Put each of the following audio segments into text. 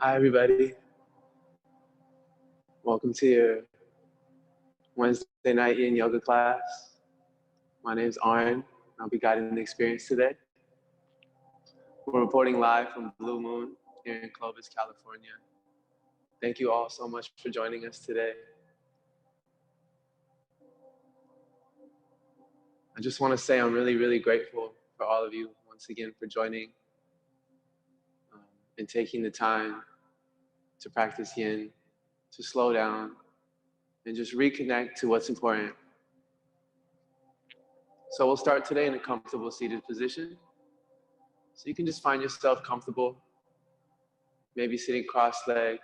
Hi, everybody. Welcome to your Wednesday night yin yoga class. My name is Auran. I'll be guiding the experience today. We're reporting live from Blue Moon here in Clovis, California. Thank you all so much for joining us today. I just want to say I'm really, really grateful for all of you once again for joining and taking the time to practice yin, to slow down, and just reconnect to what's important. So we'll start today in a comfortable seated position. So you can just find yourself comfortable, maybe sitting cross-legged,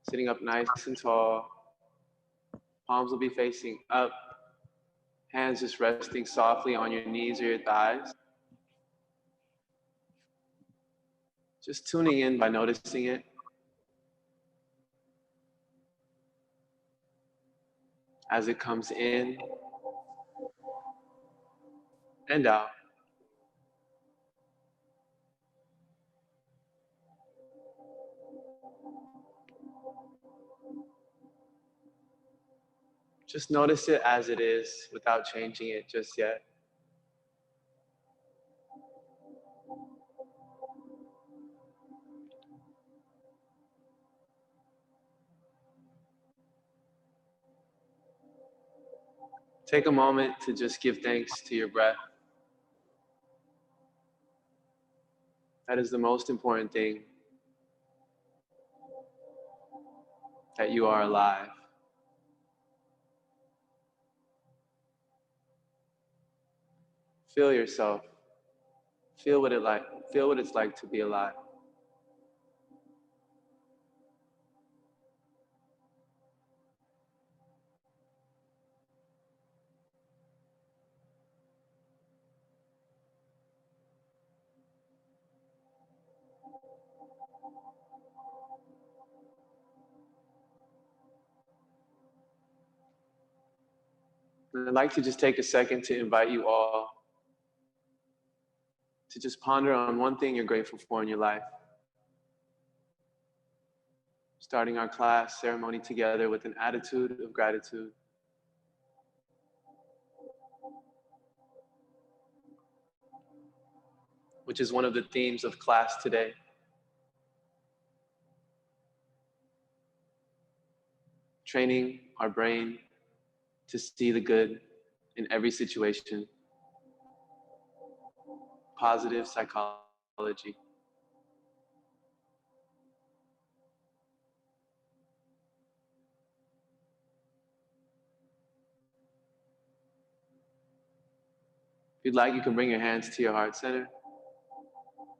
sitting up nice and tall. Palms will be facing up, hands just resting softly on your knees or your thighs. Just tuning in by noticing it. As it comes in and out. Just notice it as it is without changing it just yet. Take a moment to just give thanks to your breath. That is the most important thing, that you are alive. Feel yourself. Feel what it's like to be alive. And I'd like to just take a second to invite you all to just ponder on one thing you're grateful for in your life. Starting our class ceremony together with an attitude of gratitude. Which is one of the themes of class today. Training our brain to see the good in every situation. Positive psychology. If you'd like, you can bring your hands to your heart center.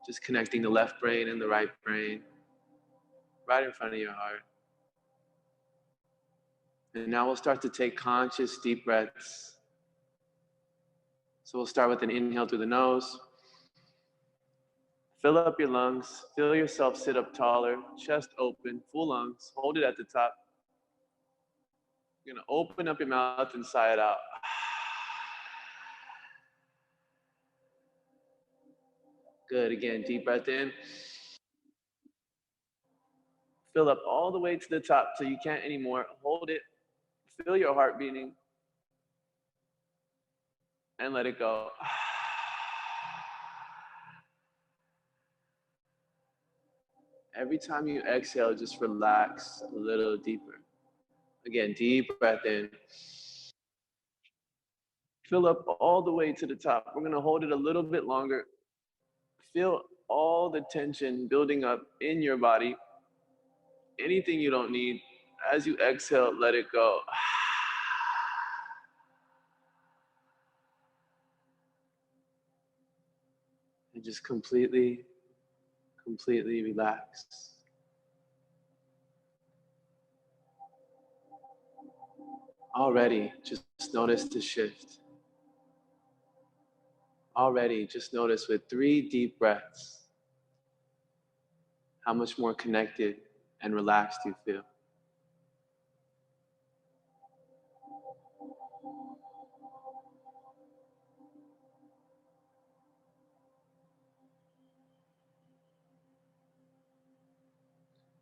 Just connecting the left brain and the right brain, right in front of your heart. And now we'll start to take conscious deep breaths. So we'll start with an inhale through the nose. Fill up your lungs. Feel yourself sit up taller, chest open, full lungs. Hold it at the top. You're gonna open up your mouth and sigh it out. Good, again, deep breath in. Fill up all the way to the top till you can't anymore. Hold it. Feel your heart beating. And let it go. Every time you exhale, just relax a little deeper. Again, deep breath in. Fill up all the way to the top. We're gonna hold it a little bit longer. Feel all the tension building up in your body. Anything you don't need, as you exhale, let it go. And just completely relax. Already, just notice the shift. Already, just notice with 3 deep breaths, how much more connected and relaxed you feel.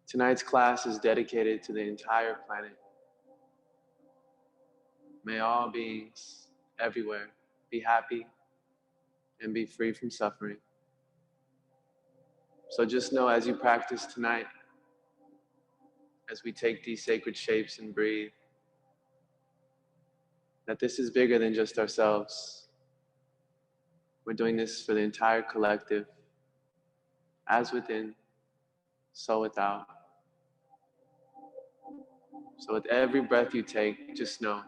Tonight's class is dedicated to the entire planet. May all beings everywhere be happy and be free from suffering. So just know as you practice tonight, as we take these sacred shapes and breathe, that this is bigger than just ourselves. We're doing this for the entire collective, as within, so without. So with every breath you take, just know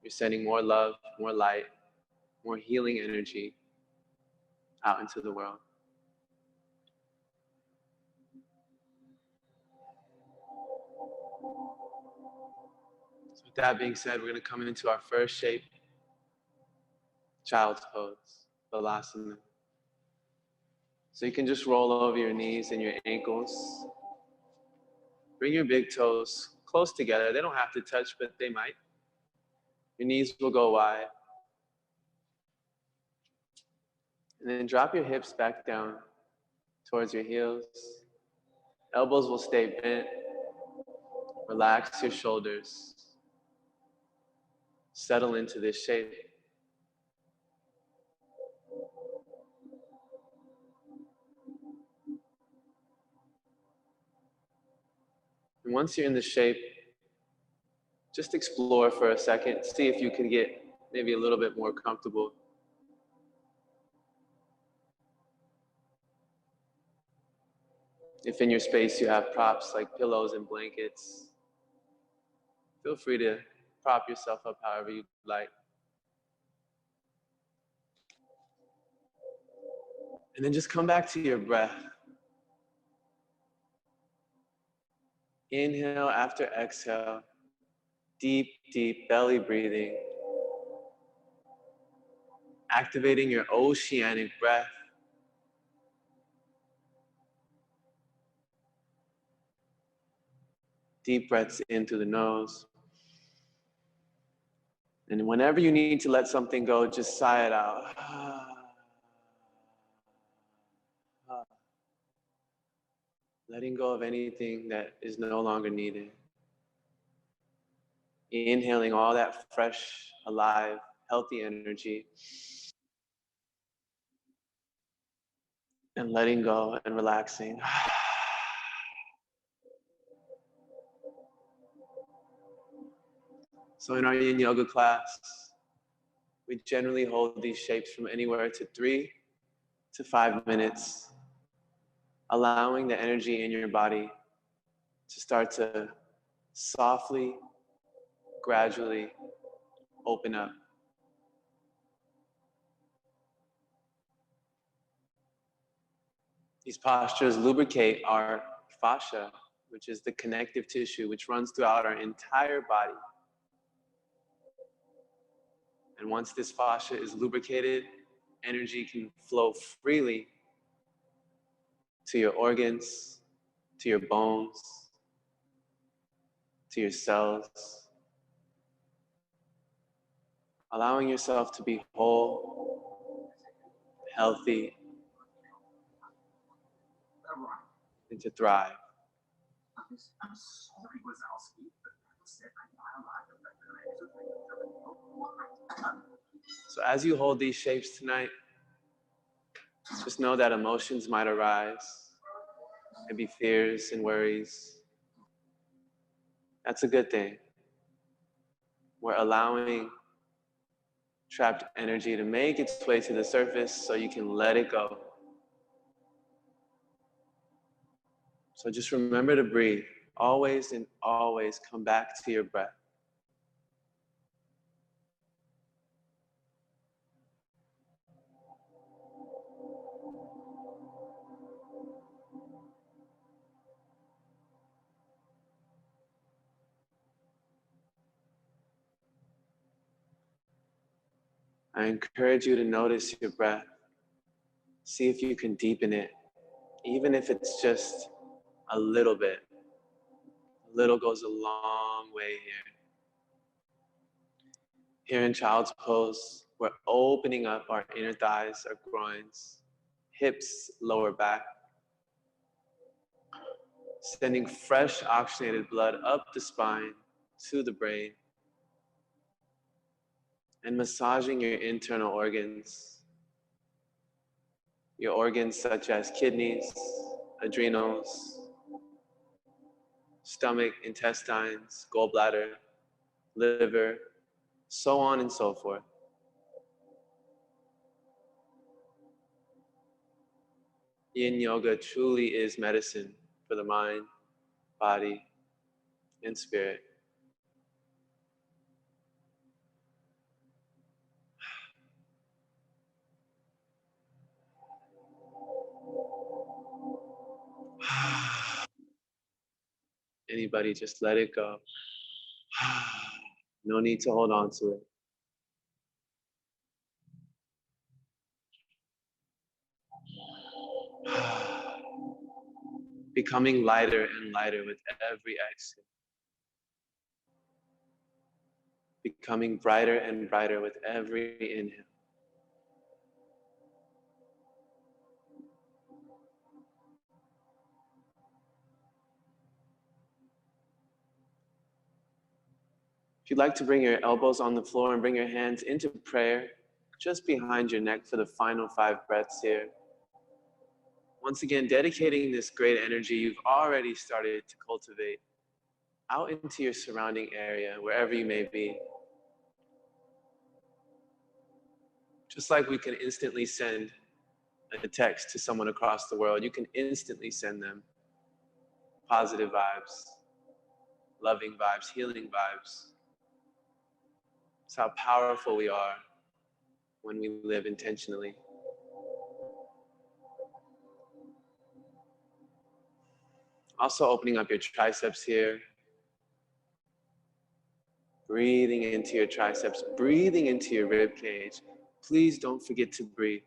you're sending more love, more light, more healing energy out into the world. So with that being said, we're going to come into our first shape, child's pose, Balasana. So you can just roll over your knees and your ankles. Bring your big toes close together. They don't have to touch, but they might. Your knees will go wide. And then drop your hips back down towards your heels. Elbows will stay bent. Relax your shoulders. Settle into this shape. And once you're in the shape, just explore for a second. See if you can get maybe a little bit more comfortable. If in your space you have props like pillows and blankets, feel free to prop yourself up however you'd like. And then just come back to your breath. Inhale after exhale. Deep, deep belly breathing. Activating your oceanic breath. Deep breaths in through the nose. And whenever you need to let something go, just sigh it out. Letting go of anything that is no longer needed. Inhaling all that fresh, alive, healthy energy. And letting go and relaxing. So in our yin yoga class, we generally hold these shapes from anywhere to 3 to 5 minutes, allowing the energy in your body to start to softly, gradually open up. These postures lubricate our fascia, which is the connective tissue which runs throughout our entire body. And once this fascia is lubricated, energy can flow freely to your organs, to your bones, to your cells, allowing yourself to be whole, healthy, and to thrive. So as you hold these shapes tonight, just know that emotions might arise, maybe fears and worries. That's a good thing. We're allowing trapped energy to make its way to the surface so you can let it go. So just remember to breathe. Always and always come back to your breath. I encourage you to notice your breath. See if you can deepen it, even if it's just a little bit. A little goes a long way here. Here in child's pose, we're opening up our inner thighs, our groins, hips, lower back. sending fresh oxygenated blood up the spine to the brain, and massaging your internal organs such as kidneys, adrenals, stomach, intestines, gallbladder, liver, so on and so forth. Yin yoga truly is medicine for the mind, body, and spirit. Anybody, just let it go. No need to hold on to it. Becoming lighter and lighter with every exhale. Becoming brighter and brighter with every inhale. If you'd like to bring your elbows on the floor and bring your hands into prayer, just behind your neck for the final 5 breaths here. Once again, dedicating this great energy you've already started to cultivate out into your surrounding area, wherever you may be. Just like we can instantly send a text to someone across the world, you can instantly send them positive vibes, loving vibes, healing vibes. It's how powerful we are when we live intentionally. Also opening up your triceps here. Breathing into your triceps, breathing into your rib cage. Please don't forget to breathe.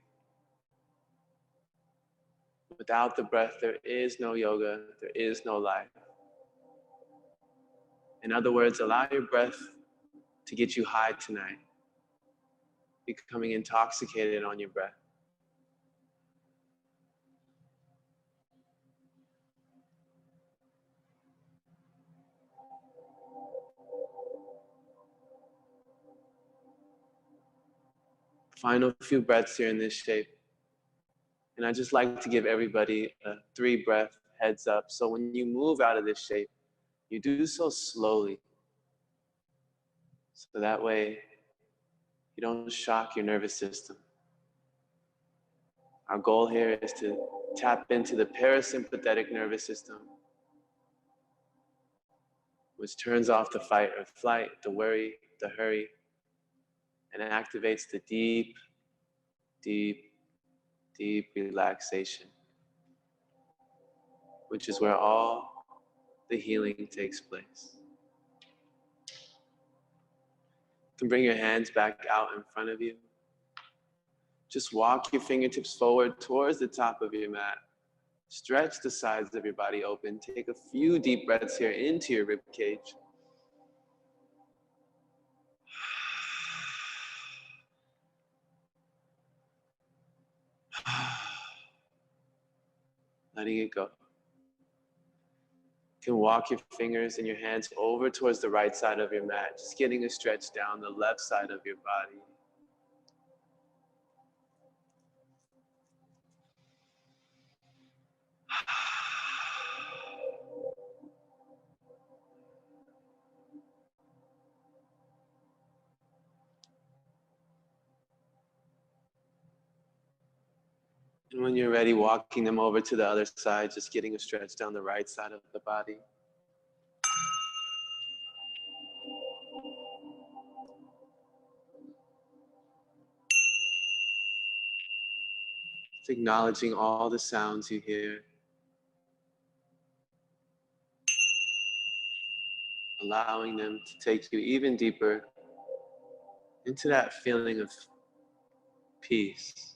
Without the breath, there is no yoga, there is no life. In other words, allow your breath to get you high tonight, becoming intoxicated on your breath. Final few breaths here in this shape. And I just like to give everybody a 3-breath heads up. So when you move out of this shape, you do so slowly. So that way you don't shock your nervous system. Our goal here is to tap into the parasympathetic nervous system, which turns off the fight or flight, the worry, the hurry, and activates the deep, deep, deep relaxation, which is where all the healing takes place. You can bring your hands back out in front of you. Just walk your fingertips forward towards the top of your mat. Stretch the sides of your body open. Take a few deep breaths here into your rib cage. Letting it go. You can walk your fingers and your hands over towards the right side of your mat, just getting a stretch down the left side of your body. And when you're ready, walking them over to the other side, just getting a stretch down the right side of the body. Just acknowledging all the sounds you hear. Allowing them to take you even deeper into that feeling of peace.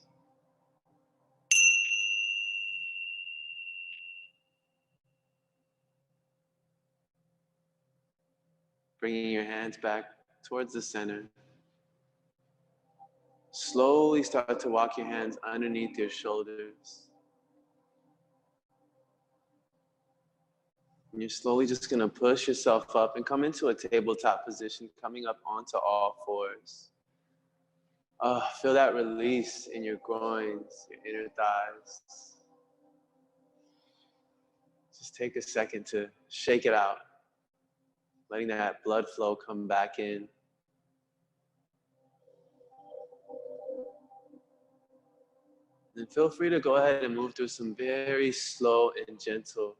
Bringing your hands back towards the center. Slowly start to walk your hands underneath your shoulders. And you're slowly just going to push yourself up and come into a tabletop position, coming up onto all fours. Feel that release in your groins, your inner thighs. Just take a second to shake it out, letting that blood flow come back in. And feel free to go ahead and move through some very slow and gentle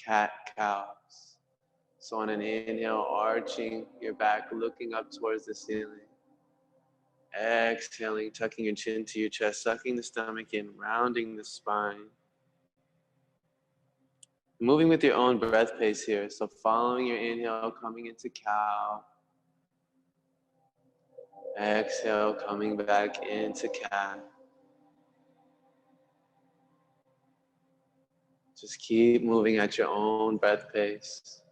cat-cows. So on an inhale, arching your back, looking up towards the ceiling. Exhaling, tucking your chin to your chest, sucking the stomach in, rounding the spine. Moving with your own breath pace here. So following your inhale, coming into cow. Exhale, coming back into cat. Just keep moving at your own breath pace.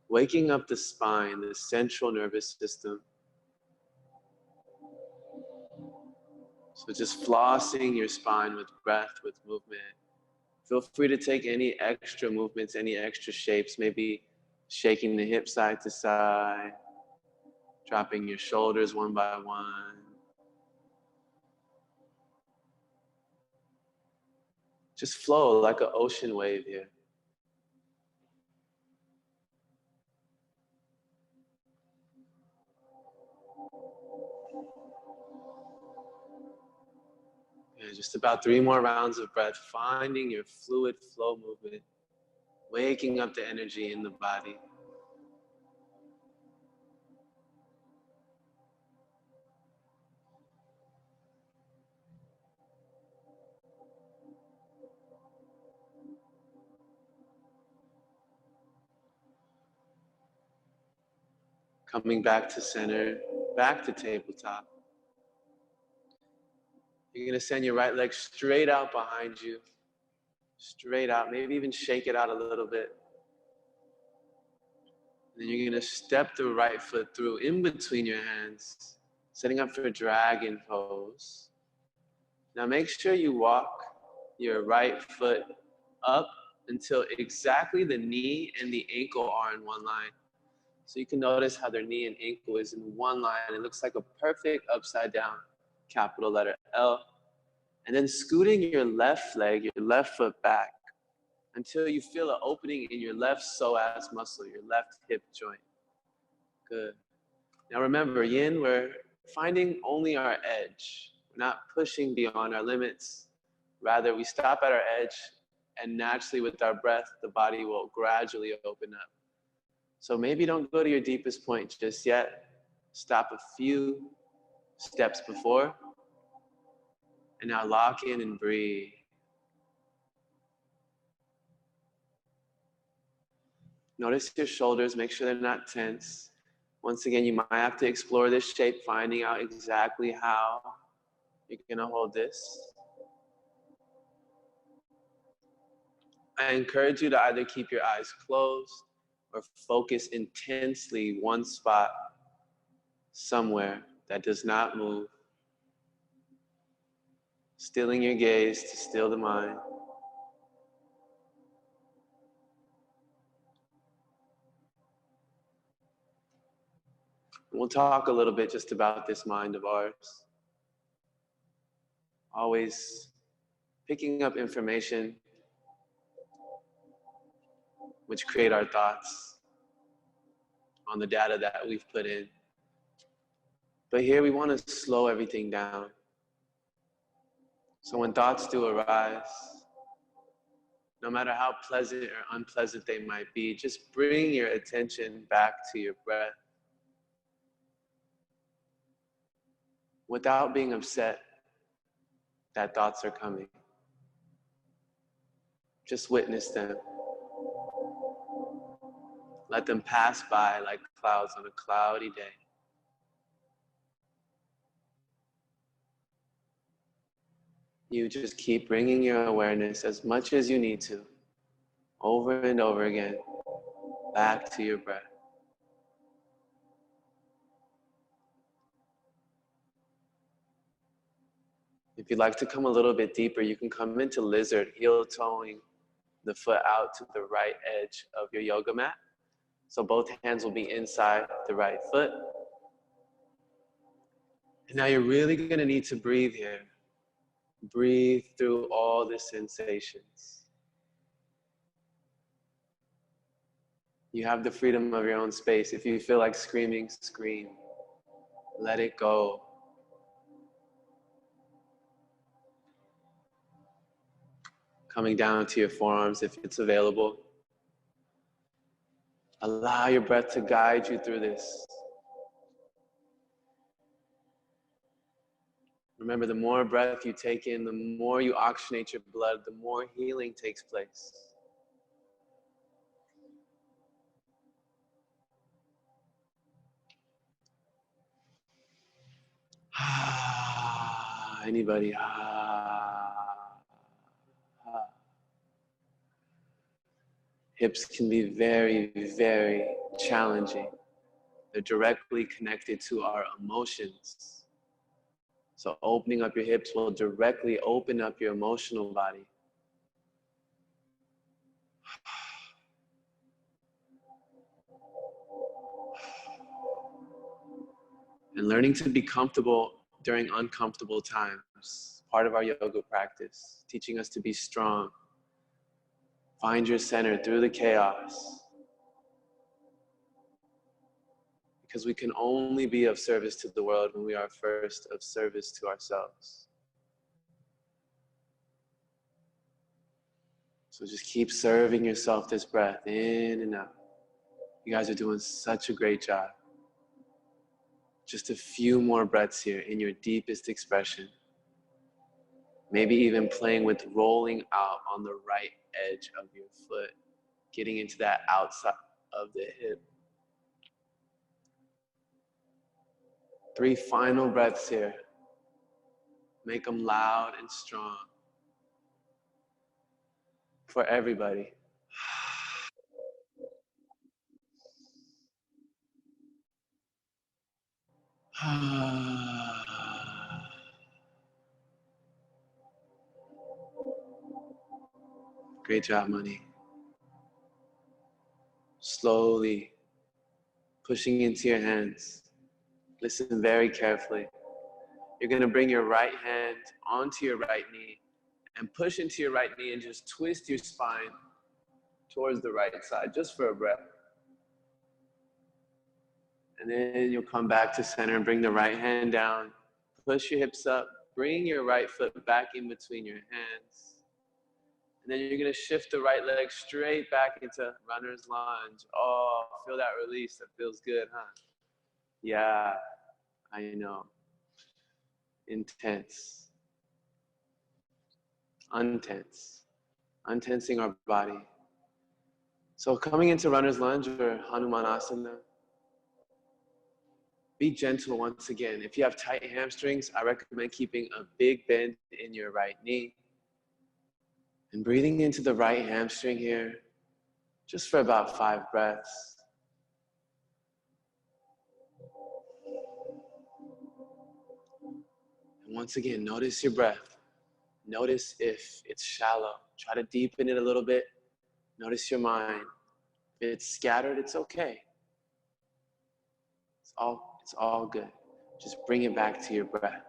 Waking up the spine, the central nervous system. So just flossing your spine with breath, with movement. Feel free to take any extra movements, any extra shapes, maybe shaking the hips side to side, dropping your shoulders one by one. Just flow like an ocean wave here. And just about 3 more rounds of breath, finding your fluid flow movement, waking up the energy in the body. Coming back to center, back to tabletop. You're gonna send your right leg straight out behind you. Straight out, maybe even shake it out a little bit. Then you're gonna step the right foot through in between your hands, setting up for dragon pose. Now make sure you walk your right foot up until exactly the knee and the ankle are in one line. So you can notice how their knee and ankle is in one line. It looks like a perfect upside down capital letter L. And then scooting your left leg, your left foot back until you feel an opening in your left psoas muscle, your left hip joint. Good. Now remember, yin, we're finding only our edge. We're not pushing beyond our limits. Rather, we stop at our edge, and naturally with our breath, the body will gradually open up. So maybe don't go to your deepest point just yet. Stop a few steps before. And now lock in and breathe. Notice your shoulders, make sure they're not tense. Once again, you might have to explore this shape, finding out exactly how you're gonna hold this. I encourage you to either keep your eyes closed or focus intensely one spot somewhere that does not move. Stilling your gaze to still the mind. We'll talk a little bit just about this mind of ours. Always picking up information which create our thoughts on the data that we've put in. But here we want to slow everything down. So when thoughts do arise, no matter how pleasant or unpleasant they might be, just bring your attention back to your breath. Without being upset that thoughts are coming. Just witness them. Let them pass by like clouds on a cloudy day. You just keep bringing your awareness as much as you need to, over and over again, back to your breath. If you'd like to come a little bit deeper, you can come into lizard, heel toeing, the foot out to the right edge of your yoga mat. So both hands will be inside the right foot. And now you're really going to need to breathe here. Breathe through all the sensations. You have the freedom of your own space. If you feel like screaming, scream. Let it go. Coming down to your forearms if it's available. Allow your breath to guide you through this. Remember, the more breath you take in, the more you oxygenate your blood, the more healing takes place. Anybody? Hips can be very, very challenging. They're directly connected to our emotions. So opening up your hips will directly open up your emotional body. And learning to be comfortable during uncomfortable times, part of our yoga practice, teaching us to be strong. Find your center through the chaos. Because we can only be of service to the world when we are first of service to ourselves. So just keep serving yourself this breath in and out. You guys are doing such a great job. Just a few more breaths here in your deepest expression. Maybe even playing with rolling out on the right edge of your foot, getting into that outside of the hip. 3 final breaths here. Make them loud and strong for everybody. Great job, Money. Slowly pushing into your hands. Listen very carefully. You're going to bring your right hand onto your right knee and push into your right knee and just twist your spine towards the right side, just for a breath. And then you'll come back to center and bring the right hand down. Push your hips up. Bring your right foot back in between your hands. And then you're going to shift the right leg straight back into runner's lunge. Oh, feel that release. That feels good, huh? Yeah, I know. Intense. Untense. Untensing our body. So coming into runner's lunge or Hanumanasana, be gentle once again. If you have tight hamstrings, I recommend keeping a big bend in your right knee. And breathing into the right hamstring here, just for about 5 breaths. And once again, notice your breath. Notice if it's shallow. Try to deepen it a little bit. Notice your mind. If it's scattered, it's okay. It's all good. Just bring it back to your breath.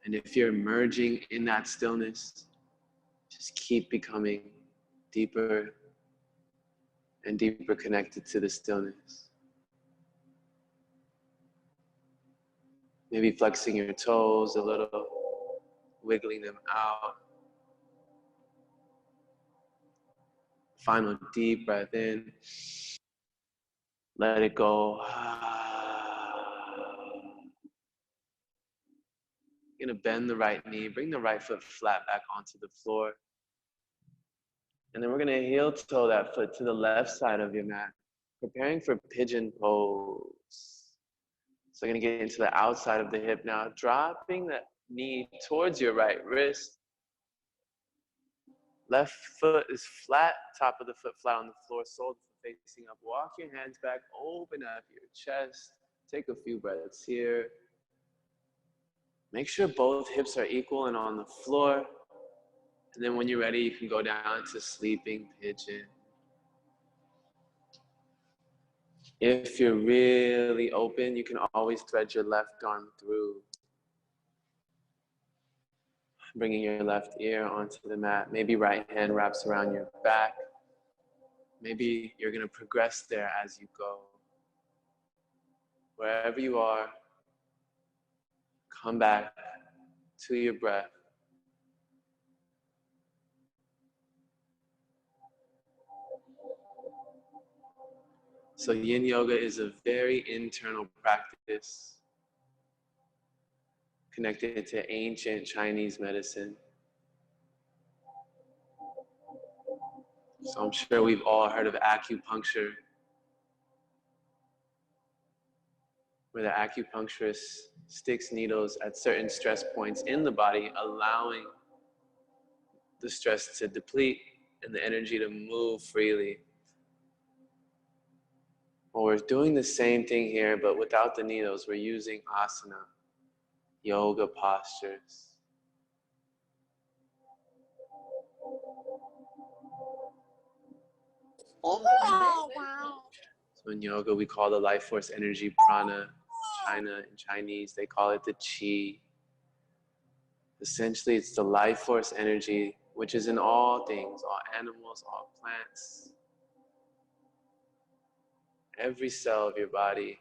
And if you're emerging in that stillness, just keep becoming deeper and deeper connected to the stillness. Maybe flexing your toes a little, wiggling them out. Final deep breath in. Let it go. You're gonna bend the right knee, bring the right foot flat back onto the floor. And then we're gonna heel toe that foot to the left side of your mat, preparing for pigeon pose. So you're gonna get into the outside of the hip now, dropping that knee towards your right wrist. Left foot is flat, top of the foot flat on the floor, sole facing up. Walk your hands back, open up your chest. Take a few breaths here. Make sure both hips are equal and on the floor. And then when you're ready, you can go down to sleeping pigeon. If you're really open, you can always thread your left arm through, bringing your left ear onto the mat. Maybe right hand wraps around your back. Maybe you're going to progress there as you go. Wherever you are, come back to your breath. So yin yoga is a very internal practice connected to ancient Chinese medicine. So I'm sure we've all heard of acupuncture, where the acupuncturist sticks needles at certain stress points in the body, allowing the stress to deplete and the energy to move freely. Well, we're doing the same thing here, but without the needles. We're using asana, yoga postures. So in yoga, we call the life force energy prana. China, in Chinese, they call it the qi. Essentially, it's the life force energy, which is in all things, all animals, all plants. Every cell of your body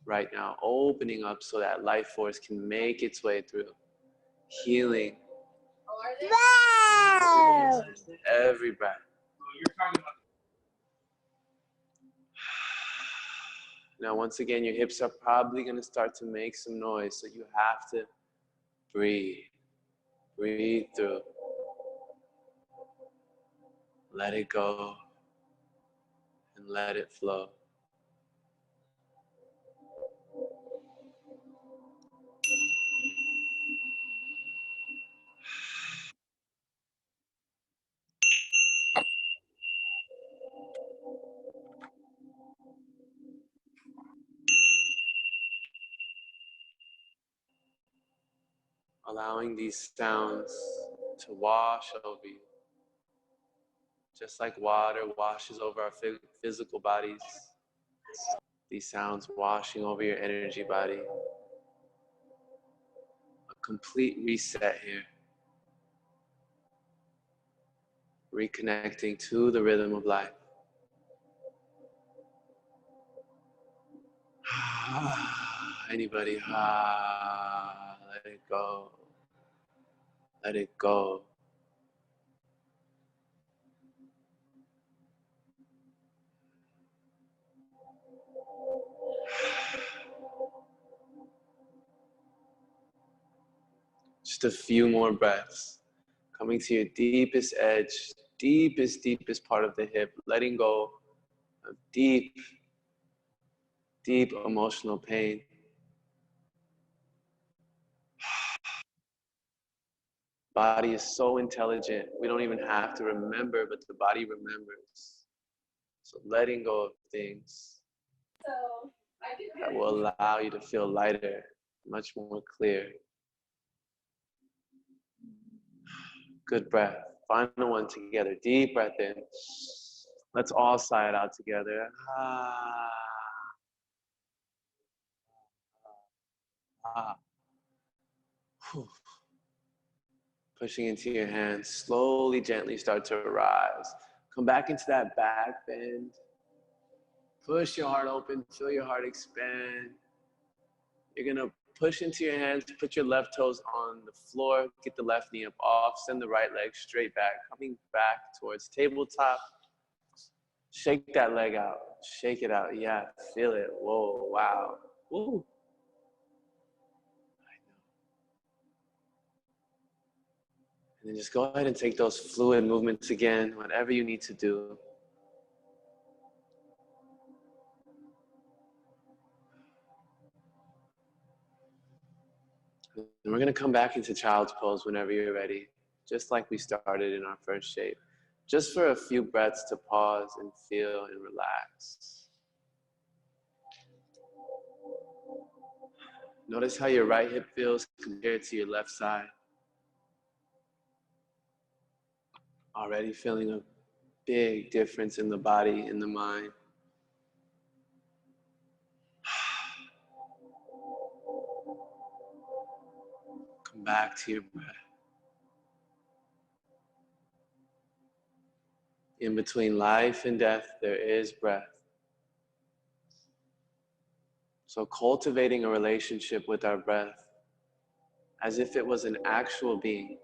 right now opening up so that life force can make its way through, healing every breath. Now, once again, your hips are probably going to start to make some noise, so you have to breathe. Breathe through. Let it go and let it flow. Allowing these sounds to wash over you. Just like water washes over our physical bodies, these sounds washing over your energy body. A complete reset here. Reconnecting to the rhythm of life. Anybody? Let it go. Let it go. Just a few more breaths. Coming to your deepest edge, deepest part of the hip, letting go of deep emotional pain. Body is so intelligent. We don't even have to remember, but the body remembers. So letting go of things that will allow you to feel lighter, much more clear. Good breath. Final one together. Deep breath in. Let's all sigh it out together. Pushing into your hands. Slowly, gently start to rise. Come back into that back bend. Push your heart open. Feel your heart expand. You're going to push into your hands. Put your left toes on the floor. Get the left knee up off. Send the right leg straight back. Coming back towards tabletop. Shake that leg out. Shake it out. Yeah, feel it. Whoa, wow. Woo. And then just go ahead and take those fluid movements again, whatever you need to do. And we're going to come back into child's pose whenever you're ready, just like we started in our first shape. Just for a few breaths to pause and feel and relax. Notice how your right hip feels compared to your left side. Already feeling a big difference in the body, in the mind. Come back to your breath. In between life and death, there is breath. So cultivating a relationship with our breath as if it was an actual being.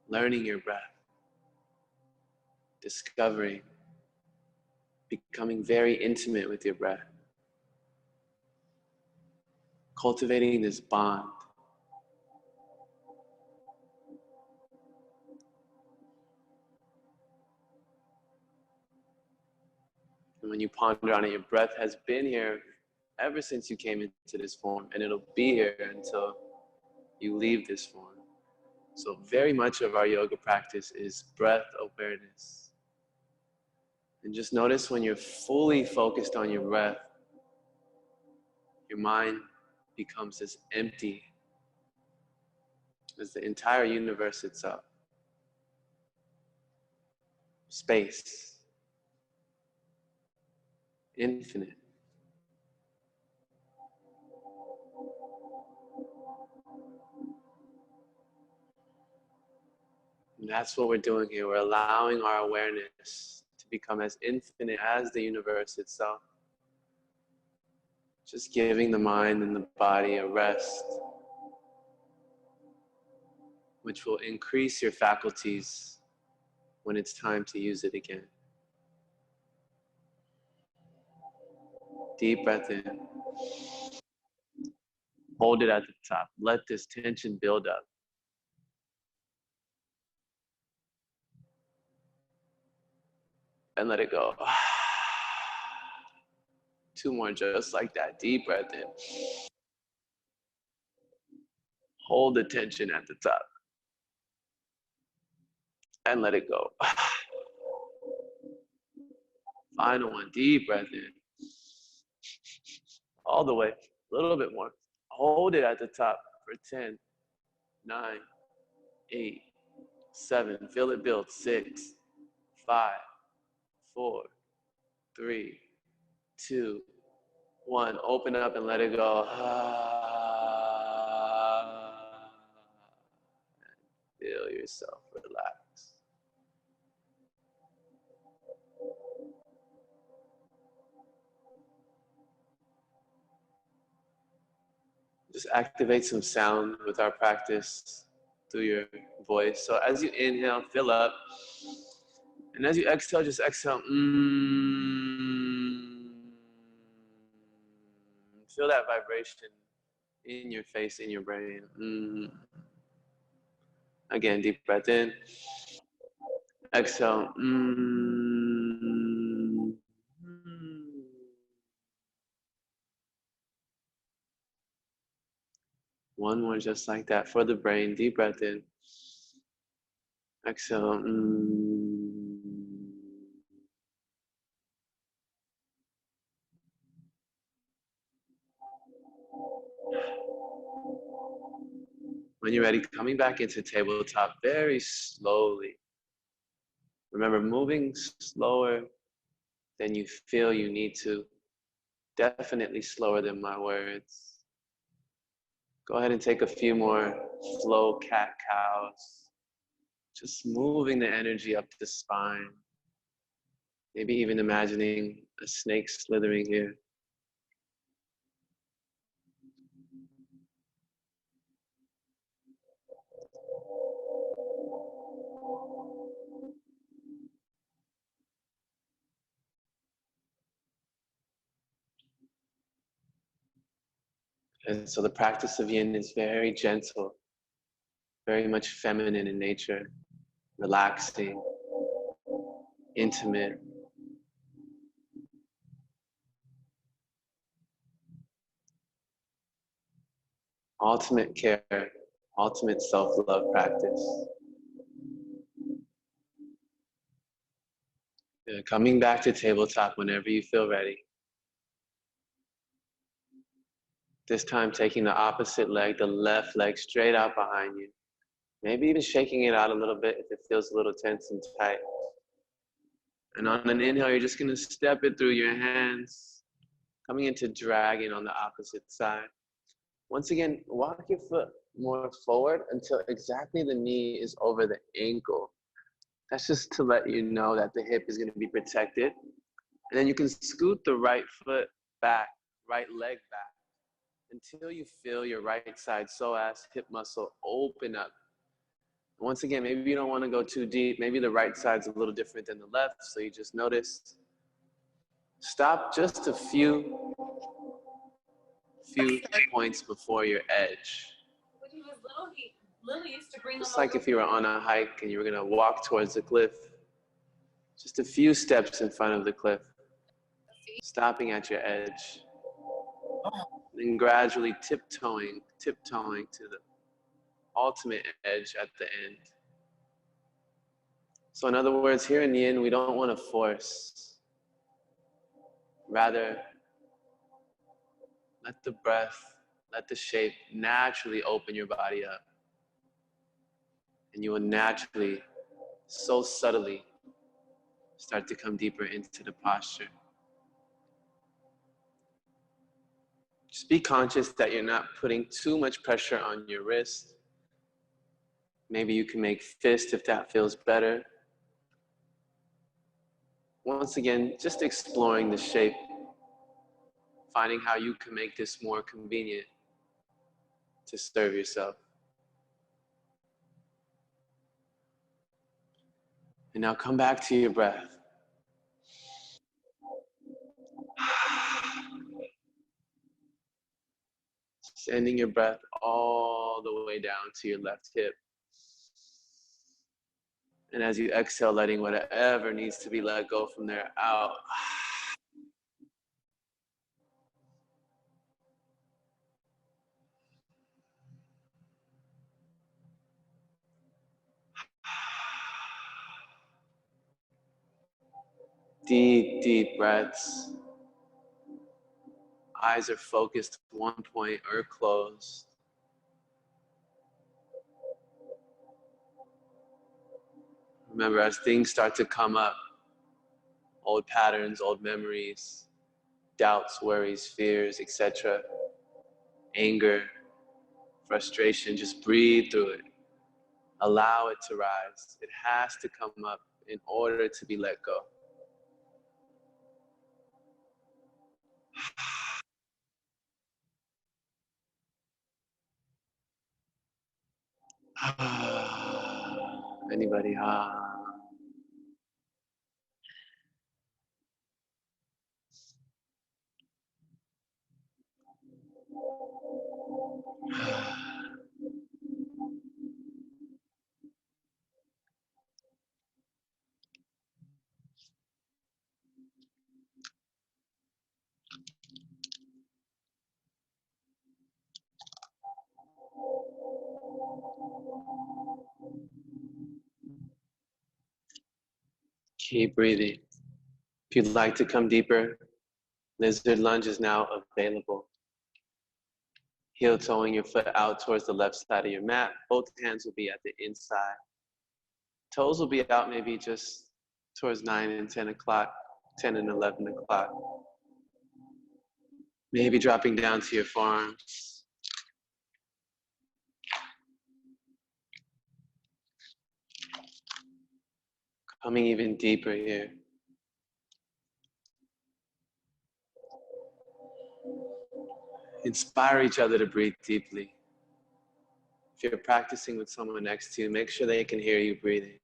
Learning your breath. Discovering. Becoming very intimate with your breath. Cultivating this bond. And when you ponder on it, your breath has been here ever since you came into this form, and it'll be here until you leave this form. So very much of our yoga practice is breath awareness. And just notice when you're fully focused on your breath, your mind becomes as empty as the entire universe itself. Space. Infinite. And that's what we're doing here. We're allowing our awareness to become as infinite as the universe itself. Just giving the mind and the body a rest, which will increase your faculties when it's time to use it again. Deep breath in. Hold it at the top. Let this tension build up. And let it go. 2 more just like that. Deep breath in. Hold the tension at the top. And let it go. Final one. Deep breath in. All the way. A little bit more. Hold it at the top for 10, 9, 8, 7. Feel it build. 6, 5, 4, 3, 2, 1. Open up and let it go. Feel yourself relax. Just activate some sound with our practice through your voice. So as you inhale, fill up. And as you exhale, just exhale. Feel that vibration in your face, in your brain. Again, deep breath in. Exhale. One more just like that for the brain. Deep breath in. Exhale. When you're ready, coming back into tabletop very slowly. Remember, moving slower than you feel you need to. Definitely slower than my words. Go ahead and take a few more slow cat-cows. Just moving the energy up the spine. Maybe even imagining a snake slithering here. And so the practice of yin is very gentle, very much feminine in nature, relaxing, intimate. Ultimate care, ultimate self-love practice. Coming back to tabletop whenever you feel ready. This time taking the opposite leg, the left leg straight out behind you. Maybe even shaking it out a little bit if it feels a little tense and tight. And on an inhale, you're just gonna step it through your hands, coming into dragon on the opposite side. Once again, walk your foot more forward until exactly the knee is over the ankle. That's just to let you know that the hip is gonna be protected. And then you can scoot the right foot back, right leg back, until you feel your right side psoas hip muscle open up. Once again, maybe you don't want to go too deep. Maybe the right side's a little different than the left, so you just notice. Stop just a few points before your edge. When he was little, Lily used to bring Just like if you were on a hike and you were going to walk towards the cliff. Just a few steps in front of the cliff. Stopping at your edge. Then gradually tiptoeing to the ultimate edge at the end. So in other words, here in Yin, we don't want to force. Rather, let the breath, let the shape naturally open your body up. And you will naturally, so subtly, start to come deeper into the posture. Just be conscious that you're not putting too much pressure on your wrist. Maybe you can make fist if that feels better. Once again, just exploring the shape, finding how you can make this more convenient to serve yourself. And now come back to your breath. Sending your breath all the way down to your left hip. And as you exhale, letting whatever needs to be let go from there out. Deep, deep breaths. Eyes are focused one point or closed. Remember, as things start to come up, old patterns, old memories, doubts, worries, fears, etc., anger, frustration, just breathe through it. Allow it to rise. It has to come up in order to be let go. Anybody? Keep breathing. If you'd like to come deeper, lizard lunge is now available. Heel toeing your foot out towards the left side of your mat. Both hands will be at the inside. Toes will be out maybe just towards 9 and 10 o'clock, 10 and 11 o'clock. Maybe dropping down to your forearms. Coming even deeper here. Inspire each other to breathe deeply. If you're practicing with someone next to you, make sure they can hear you breathing.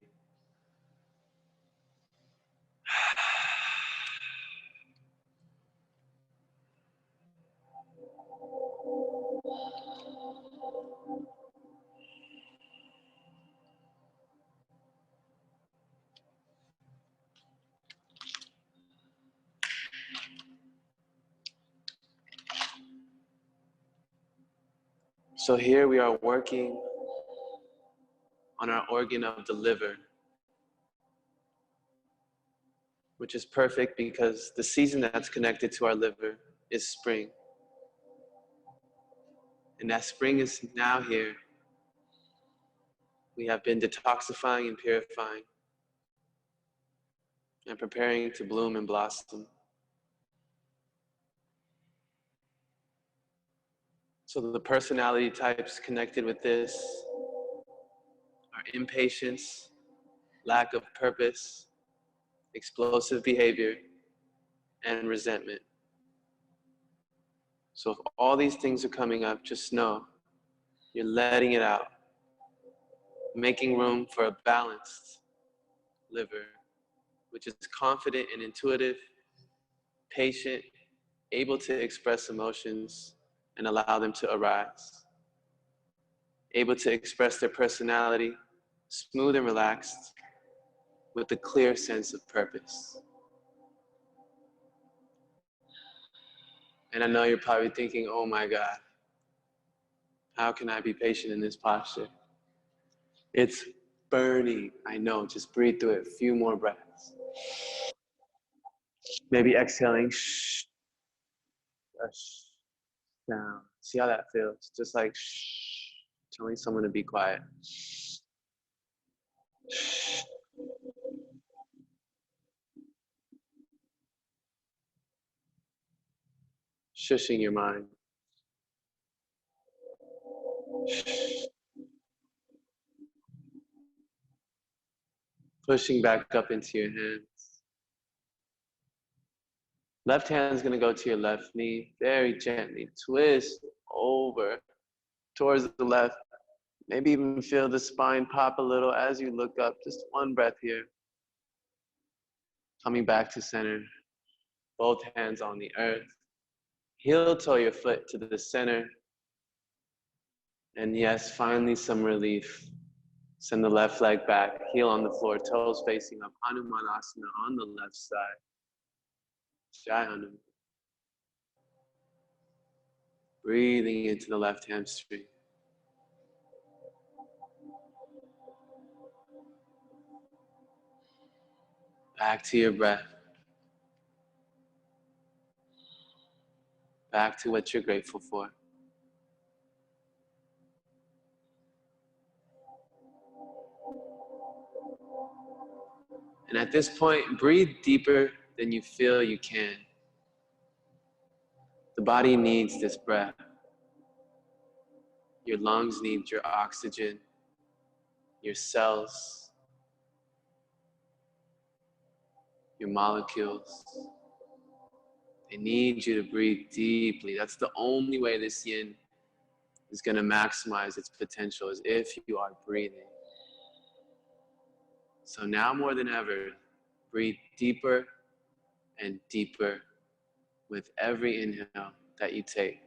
So here we are working on our organ of the liver, which is perfect because the season that's connected to our liver is spring. And that spring is now here. We have been detoxifying and purifying and preparing to bloom and blossom. So the personality types connected with this are impatience, lack of purpose, explosive behavior, and resentment. So if all these things are coming up, just know you're letting it out, making room for a balanced liver, which is confident and intuitive, patient, able to express emotions and allow them to arise, able to express their personality, smooth and relaxed, with a clear sense of purpose. And I know you're probably thinking, oh my God, how can I be patient in this posture? It's burning. I know, just breathe through it. A few more breaths. Maybe exhaling, shh, down. See how that feels? Just like shh, telling someone to be quiet. Shh. Shushing your mind. Shh. Pushing back up into your hands. Left hand's gonna go to your left knee. Very gently twist over towards the left. Maybe even feel the spine pop a little as you look up. Just one breath here. Coming back to center. Both hands on the earth. Heel toe your foot to the center. And yes, finally some relief. Send the left leg back, heel on the floor, toes facing up. Hanumanasana on the left side. Jai Hanuman. Breathing into the left hamstring. Back to your breath. Back to what you're grateful for. And at this point, breathe deeper than you feel you can. The body needs this breath. Your lungs need your oxygen. Your cells. Your molecules. They need you to breathe deeply. That's the only way this yin is going to maximize its potential, is if you are breathing. So now more than ever, breathe deeper and deeper with every inhale that you take.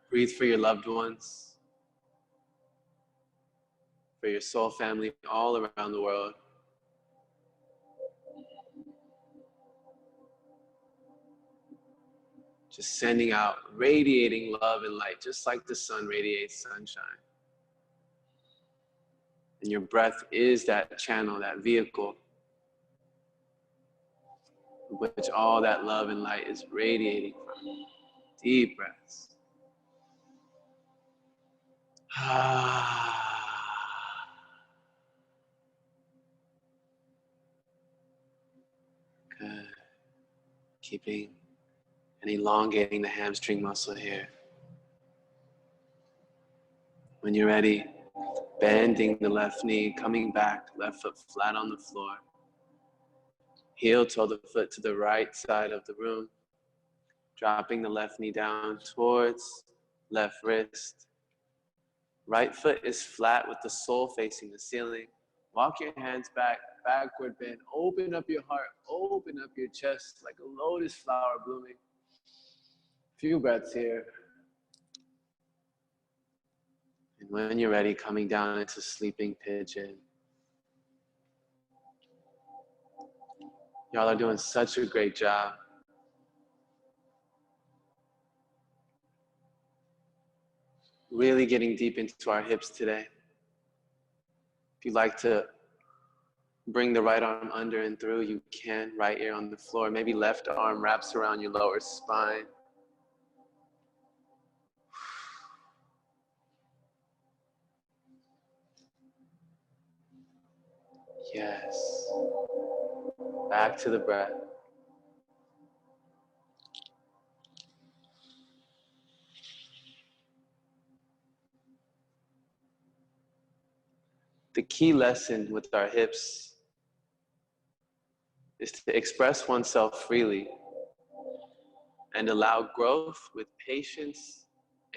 Breathe for your loved ones, for your soul family all around the world. Just sending out, radiating love and light, just like the sun radiates sunshine. And your breath is that channel, that vehicle, which all that love and light is radiating from. Deep breaths. Good. Keeping and elongating the hamstring muscle here. When you're ready, bending the left knee, coming back, left foot flat on the floor. Heel toe the foot to the right side of the room. Dropping the left knee down towards left wrist. Right foot is flat with the sole facing the ceiling. Walk your hands back, backward bend. Open up your heart, open up your chest like a lotus flower blooming. Few breaths here. And when you're ready, coming down into sleeping pigeon. Y'all are doing such a great job. Really getting deep into our hips today. If you'd like to bring the right arm under and through, you can. Right ear on the floor. Maybe left arm wraps around your lower spine. Yes. Back to the breath. The key lesson with our hips is to express oneself freely and allow growth with patience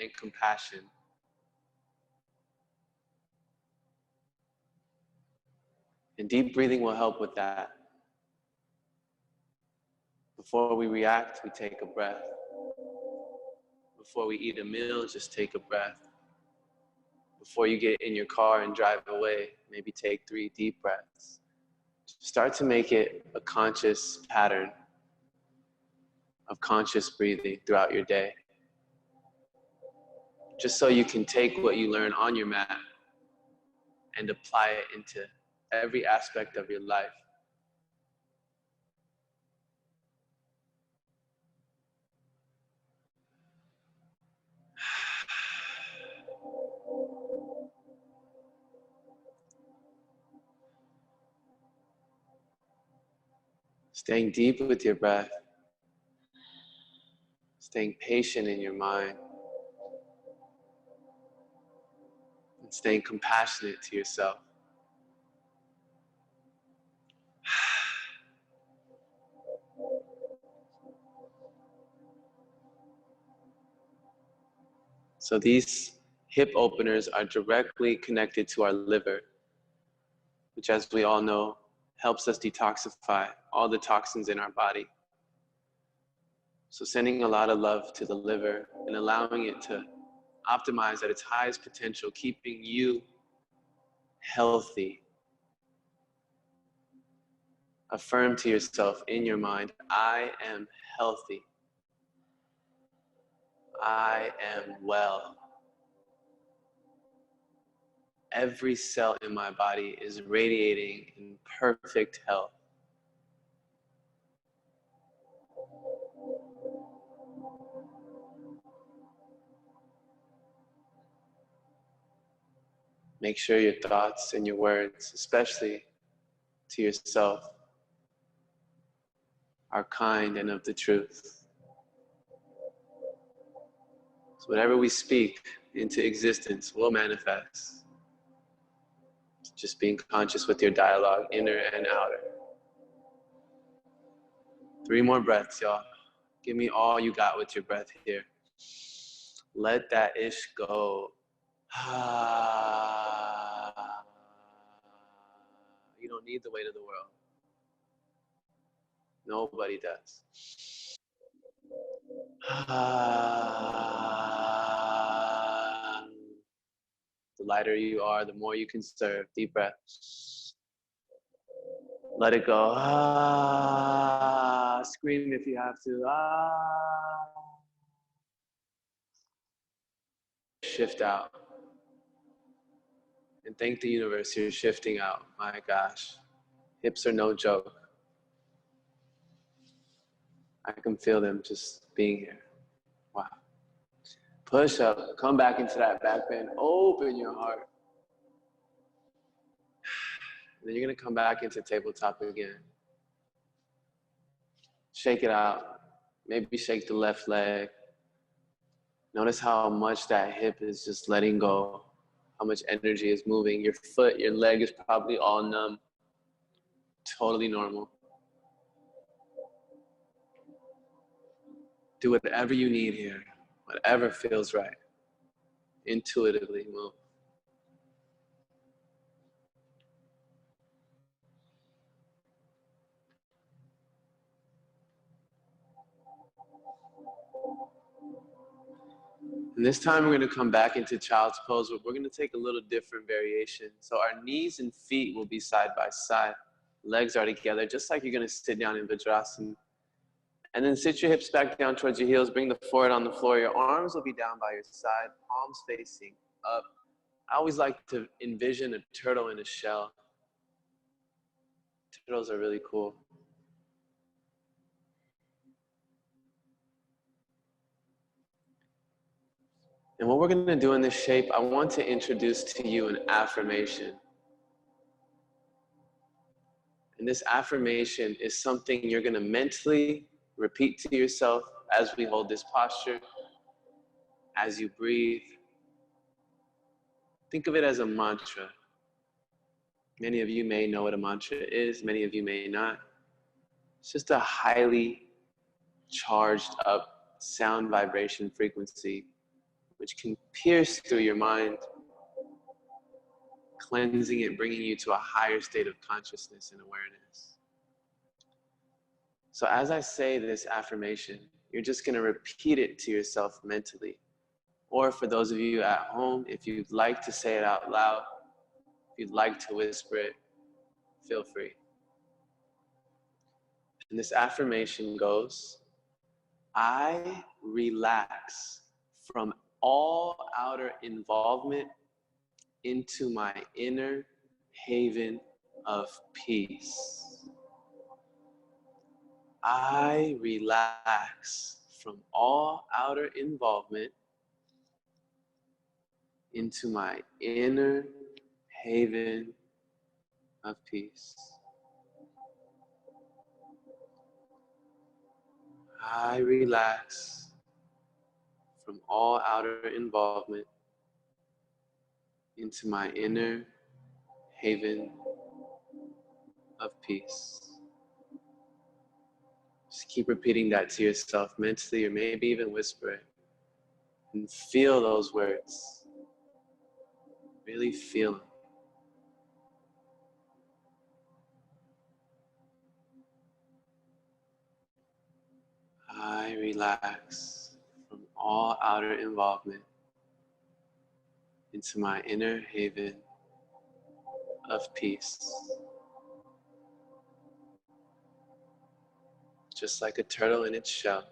and compassion. And deep breathing will help with that. Before we react, we take a breath. Before we eat a meal, just take a breath. Before you get in your car and drive away, maybe take 3 deep breaths. Start to make it a conscious pattern of conscious breathing throughout your day. Just so you can take what you learn on your mat and apply it into every aspect of your life. Staying deep with your breath, staying patient in your mind, and staying compassionate to yourself. So these hip openers are directly connected to our liver, which, as we all know, helps us detoxify all the toxins in our body. So sending a lot of love to the liver and allowing it to optimize at its highest potential, keeping you healthy. Affirm to yourself in your mind, I am healthy. I am well. Every cell in my body is radiating in perfect health. Make sure your thoughts and your words, especially to yourself, are kind and of the truth. So whatever we speak into existence will manifest. Just being conscious with your dialogue, inner and outer. 3 more breaths, y'all. Give me all you got with your breath here. Let that ish go. You don't need the weight of the world. Nobody does. The lighter you are, the more you can serve. Deep breath. Let it go. Scream if you have to. Shift out. And thank the universe you're shifting out. My gosh. Hips are no joke. I can feel them just being here. Wow. Push up. Come back into that back bend. Open your heart. And then you're going to come back into tabletop again. Shake it out. Maybe shake the left leg. Notice how much that hip is just letting go. How much energy is moving. Your foot, your leg is probably all numb. Totally normal. Do whatever you need here. Whatever feels right. Intuitively move. And this time we're going to come back into child's pose, but we're going to take a little different variation. So our knees and feet will be side by side. Legs are together, just like you're going to sit down in Vajrasana. And then sit your hips back down towards your heels. Bring the forehead on the floor. Your arms will be down by your side, palms facing up. I always like to envision a turtle in a shell. Turtles are really cool. And what we're going to do in this shape, I want to introduce to you an affirmation. And this affirmation is something you're going to mentally repeat to yourself as we hold this posture, as you breathe. Think of it as a mantra. Many of you may know what a mantra is, many of you may not. It's just a highly charged up sound vibration frequency which can pierce through your mind, cleansing it, bringing you to a higher state of consciousness and awareness. So as I say this affirmation, you're just going to repeat it to yourself mentally. Or for those of you at home, if you'd like to say it out loud, if you'd like to whisper it, feel free. And this affirmation goes, I relax from all outer involvement into my inner haven of peace. I relax from all outer involvement into my inner haven of peace. I relax from all outer involvement into my inner haven of peace. Just keep repeating that to yourself mentally, or maybe even whisper it. And feel those words. Really feel them. I relax from all outer involvement into my inner haven of peace. Just like a turtle in its shell,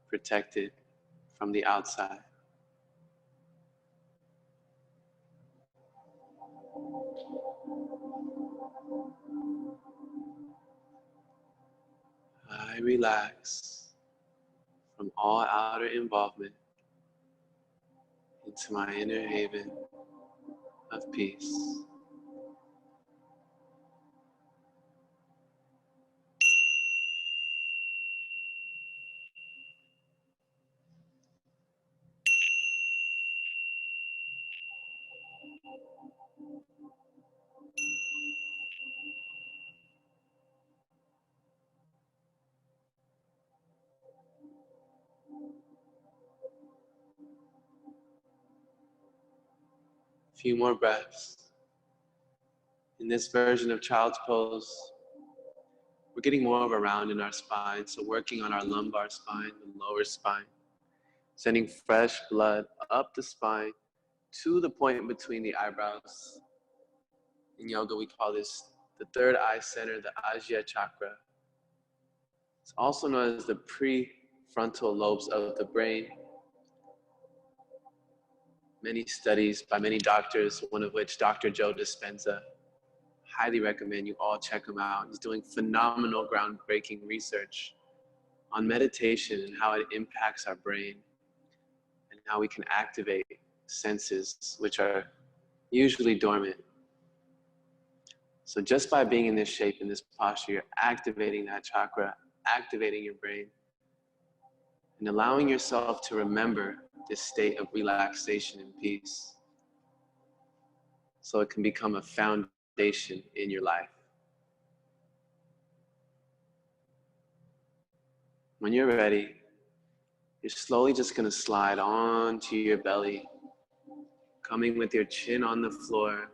protected from the outside. I relax from all outer involvement into my inner haven of peace. A few more breaths. In this version of child's pose, we're getting more of a round in our spine, so working on our lumbar spine, the lower spine, sending fresh blood up the spine to the point between the eyebrows. In yoga, we call this the third eye center, the Ajna chakra. It's also known as the prefrontal lobes of the brain. Many studies by many doctors, one of which Dr. Joe Dispenza. Highly recommend you all check him out. He's doing phenomenal, groundbreaking research on meditation and how it impacts our brain and how we can activate senses which are usually dormant. So just by being in this shape, in this posture, you're activating that chakra, activating your brain, and allowing yourself to remember this state of relaxation and peace so it can become a foundation in your life. When you're ready, you're slowly just going to slide onto your belly, coming with your chin on the floor.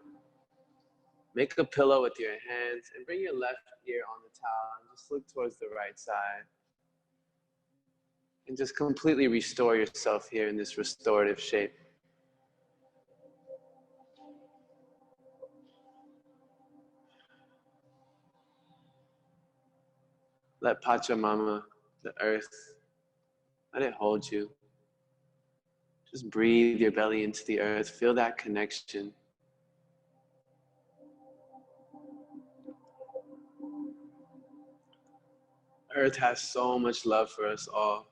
Make a pillow with your hands and bring your left ear on the towel and just look towards the right side. And just completely restore yourself here in this restorative shape. Let Pachamama, the earth, let it hold you. Just breathe your belly into the earth. Feel that connection. Earth has so much love for us all.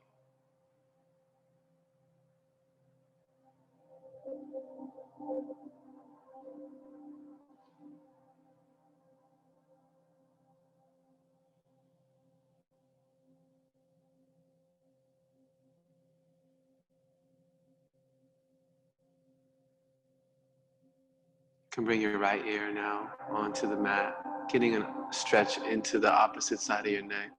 can bring your right ear now onto the mat, getting a stretch into the opposite side of your neck.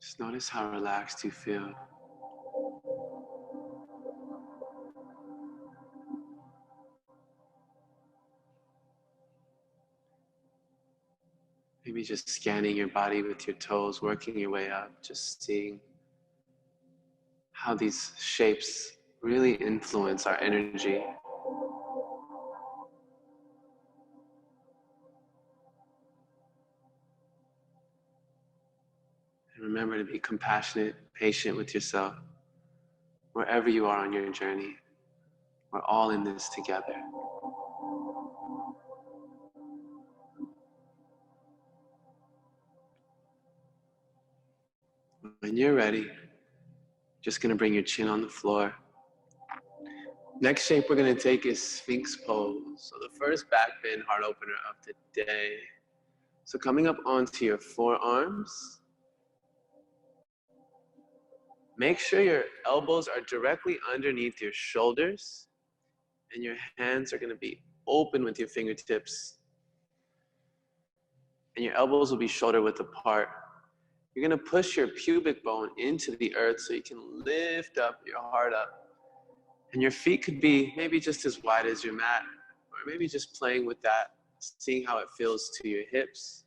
Just notice how relaxed you feel. Maybe just scanning your body with your toes, working your way up, just seeing how these shapes really influence our energy. And remember to be compassionate, patient with yourself, wherever you are on your journey. We're all in this together. When you're ready, just gonna bring your chin on the floor. Next shape we're gonna take is Sphinx pose. So the first back bend heart opener of the day. So coming up onto your forearms, make sure your elbows are directly underneath your shoulders and your hands are gonna be open with your fingertips. And your elbows will be shoulder width apart. You're gonna push your pubic bone into the earth so you can lift up your heart up. And your feet could be maybe just as wide as your mat, or maybe just playing with that, seeing how it feels to your hips.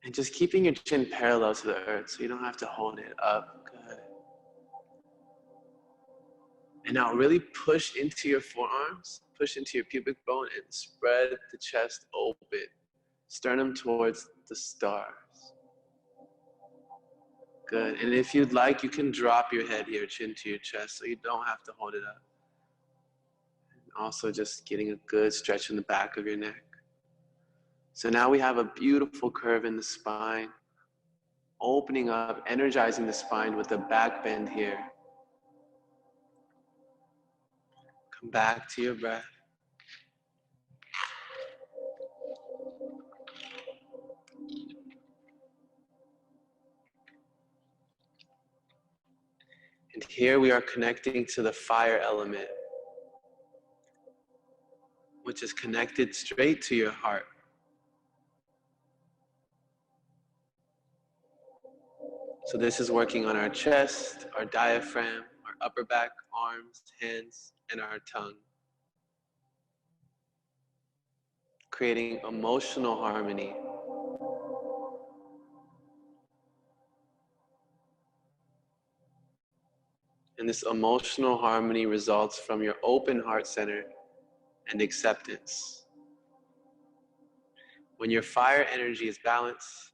And just keeping your chin parallel to the earth so you don't have to hold it up. Good. And now really push into your forearms, push into your pubic bone and spread the chest open. Sternum towards the stars. Good. And if you'd like, you can drop your head here, chin to your chest, so you don't have to hold it up. And also just getting a good stretch in the back of your neck. So now we have a beautiful curve in the spine, opening up, energizing the spine with a back bend here. Come back to your breath. And here we are connecting to the fire element, which is connected straight to your heart. So this is working on our chest, our diaphragm, our upper back, arms, hands, and our tongue. Creating emotional harmony. And this emotional harmony results from your open heart center and acceptance. When your fire energy is balanced,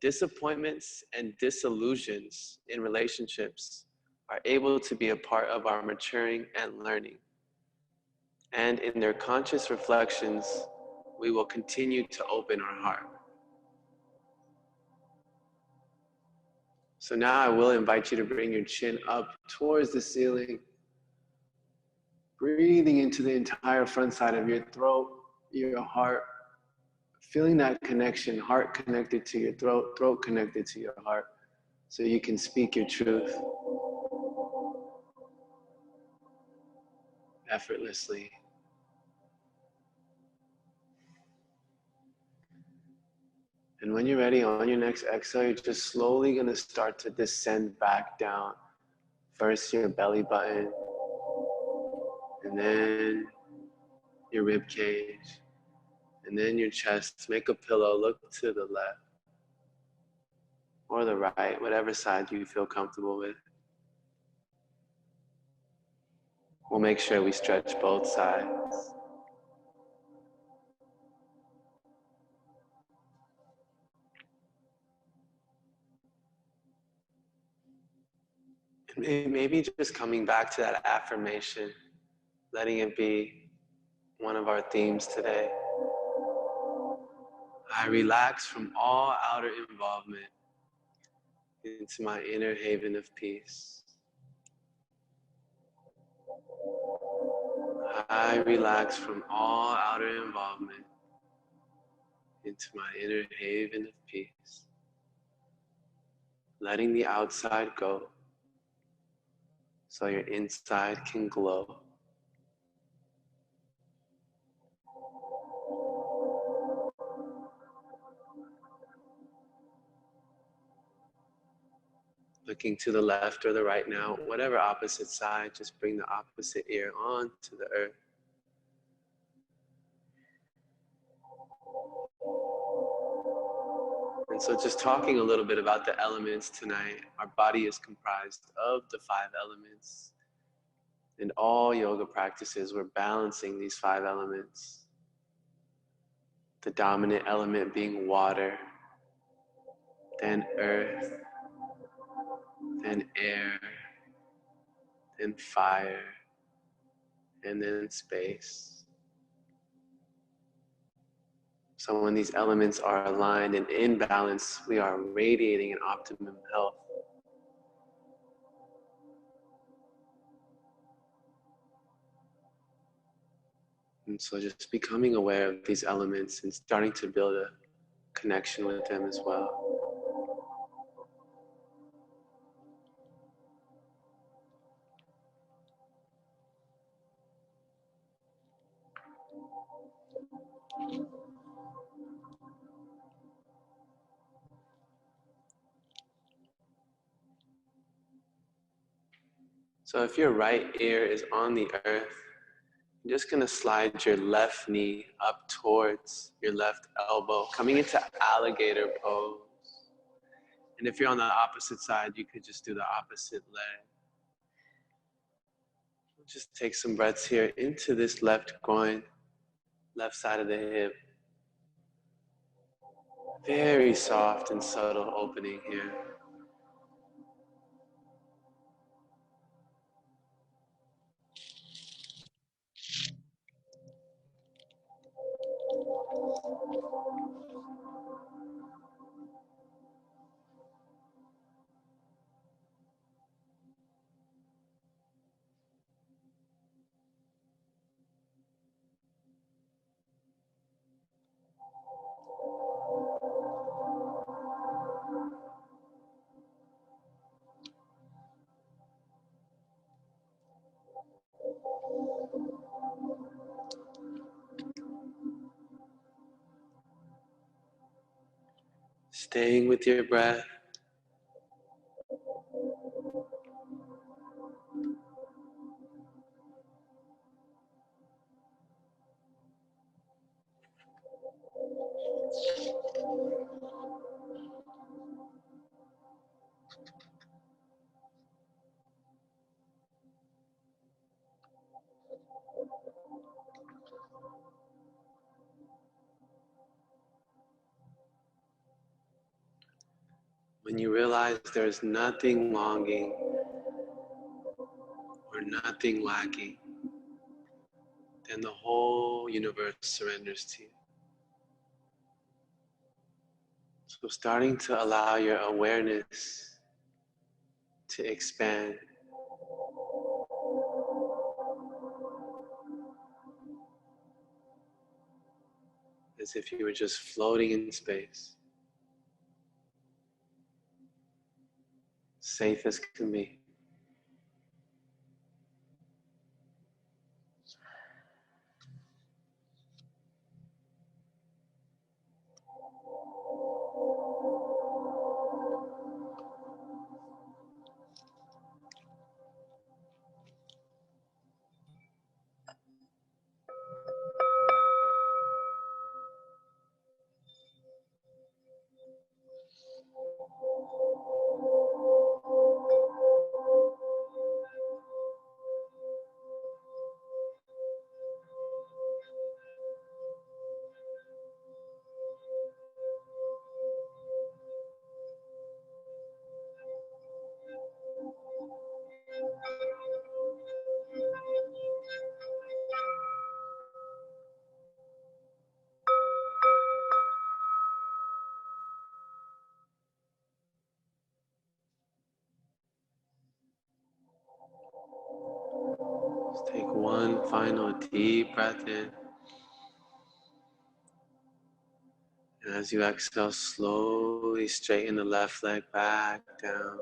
disappointments and disillusions in relationships are able to be a part of our maturing and learning. And in their conscious reflections, we will continue to open our heart. So now I will invite you to bring your chin up towards the ceiling, breathing into the entire front side of your throat, your heart, feeling that connection, heart connected to your throat, throat connected to your heart, so you can speak your truth effortlessly. And when you're ready, on your next exhale, you're just slowly gonna start to descend back down. First your belly button, and then your rib cage, and then your chest. Make a pillow, look to the left or the right, whatever side you feel comfortable with. We'll make sure we stretch both sides. And maybe just coming back to that affirmation, letting it be one of our themes today. I relax from all outer involvement into my inner haven of peace. I relax from all outer involvement into my inner haven of peace, letting the outside go so your inside can glow. Looking to the left or the right now, whatever opposite side, just bring the opposite ear onto the earth. And so just talking a little bit about the elements tonight, our body is comprised of the 5 elements. In all yoga practices, we're balancing these 5 elements. The dominant element being water, then earth, then air, then fire, and then space. So when these elements are aligned and in balance, we are radiating an optimum health. And so just becoming aware of these elements and starting to build a connection with them as well. So if your right ear is on the earth, you're just going to slide your left knee up towards your left elbow, coming into alligator pose. And if you're on the opposite side, you could just do the opposite leg. Just take some breaths here into this left groin, left side of the hip. Very soft and subtle opening here. Staying with your breath. When you realize there's nothing longing or nothing lacking, then the whole universe surrenders to you. So starting to allow your awareness to expand. As if you were just floating in space. Safe as can be. Just take one final deep breath in. And as you exhale, slowly straighten the left leg back down.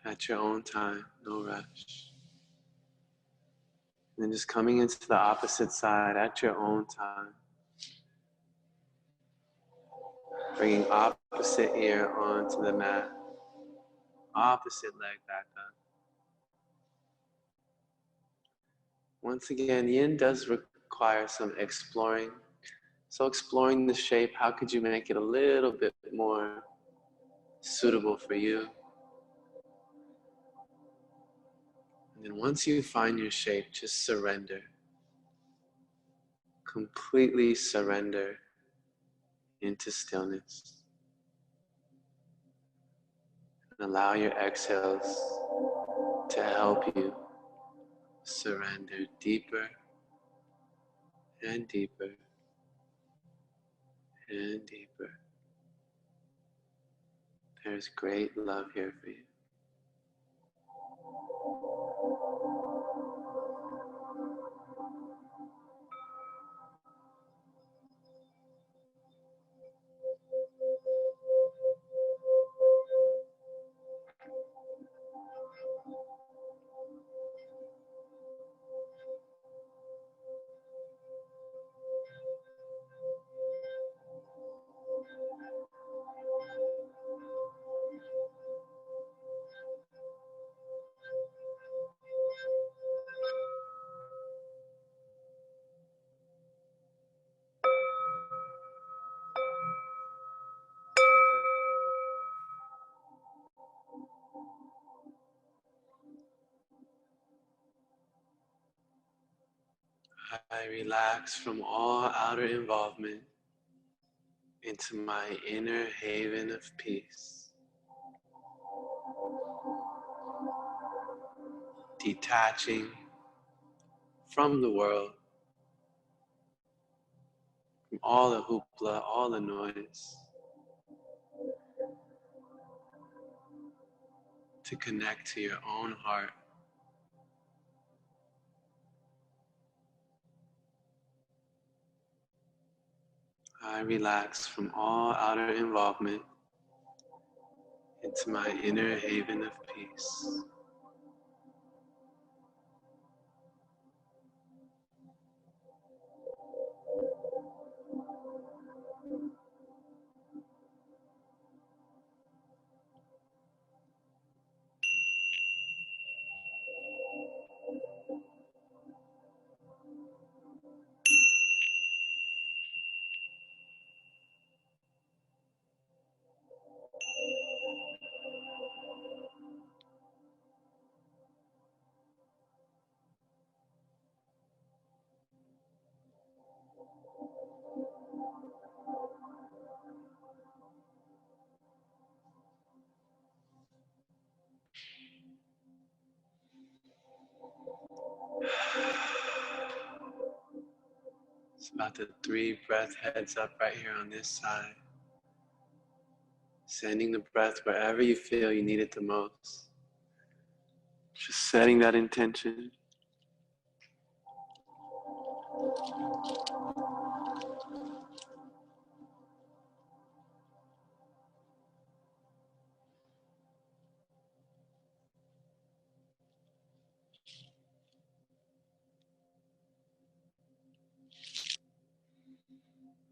At your own time, no rush. And then just coming into the opposite side at your own time. Bringing opposite ear onto the mat. Opposite leg back up. Once again, yin does require some exploring. So exploring the shape, how could you make it a little bit more suitable for you? And then once you find your shape, just surrender. Completely surrender into stillness. And allow your exhales to help you surrender deeper and deeper and deeper. There's great love here for you. I relax from all outer involvement into my inner haven of peace. Detaching from the world, from all the hoopla, all the noise, to connect to your own heart. I relax from all outer involvement into my inner haven of peace. It's about the 3 breath heads up right here on this side. Sending the breath wherever you feel you need it the most. Just setting that intention.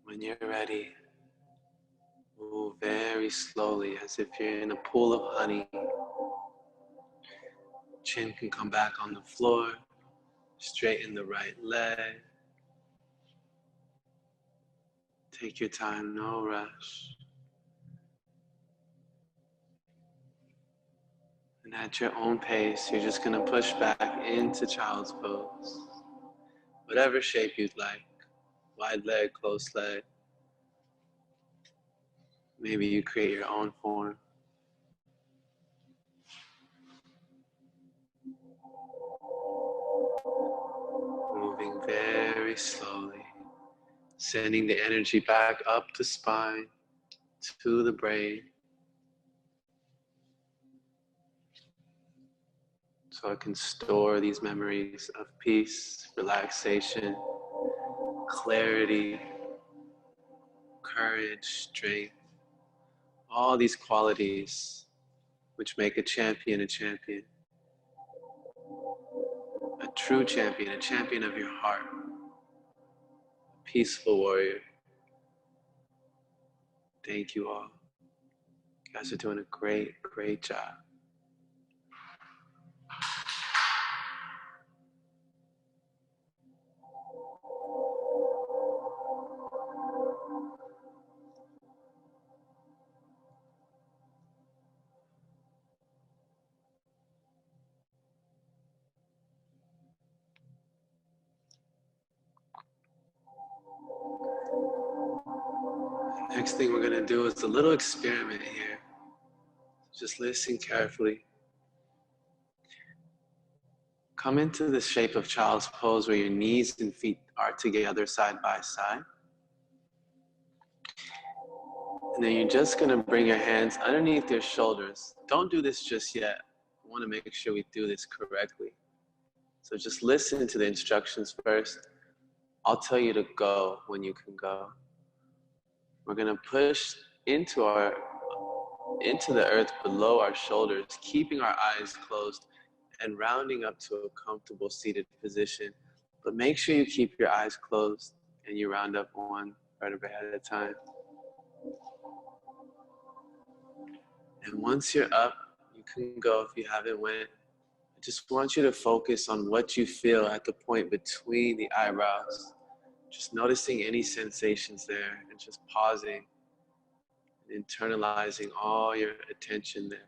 When you're ready, move very slowly as if you're in a pool of honey. Chin can come back on the floor. Straighten the right leg. Take your time, no rush. And at your own pace, you're just gonna push back into child's pose. Whatever shape you'd like. Wide leg, close leg. Maybe you create your own form. Moving very slowly. Sending the energy back up the spine, to the brain. so I can store these memories of peace, relaxation, clarity, courage, strength, all these qualities which make a champion, a true champion, a champion of your heart, a peaceful warrior. Thank you all. You guys are doing a great, great job. Next thing we're gonna do is a little experiment here. Just listen carefully. Come into the shape of child's pose where your knees and feet are together side by side. And then you're just gonna bring your hands underneath your shoulders. Don't do this just yet. I wanna make sure we do this correctly. So just listen to the instructions first. I'll tell you to go when you can go. We're gonna push into the earth below our shoulders, keeping our eyes closed and rounding up to a comfortable seated position. But make sure you keep your eyes closed and you round up one vertebrae at a time. And once you're up, you can go if you haven't went. I just want you to focus on what you feel at the point between the eyebrows. Just noticing any sensations there and just pausing and internalizing all your attention there.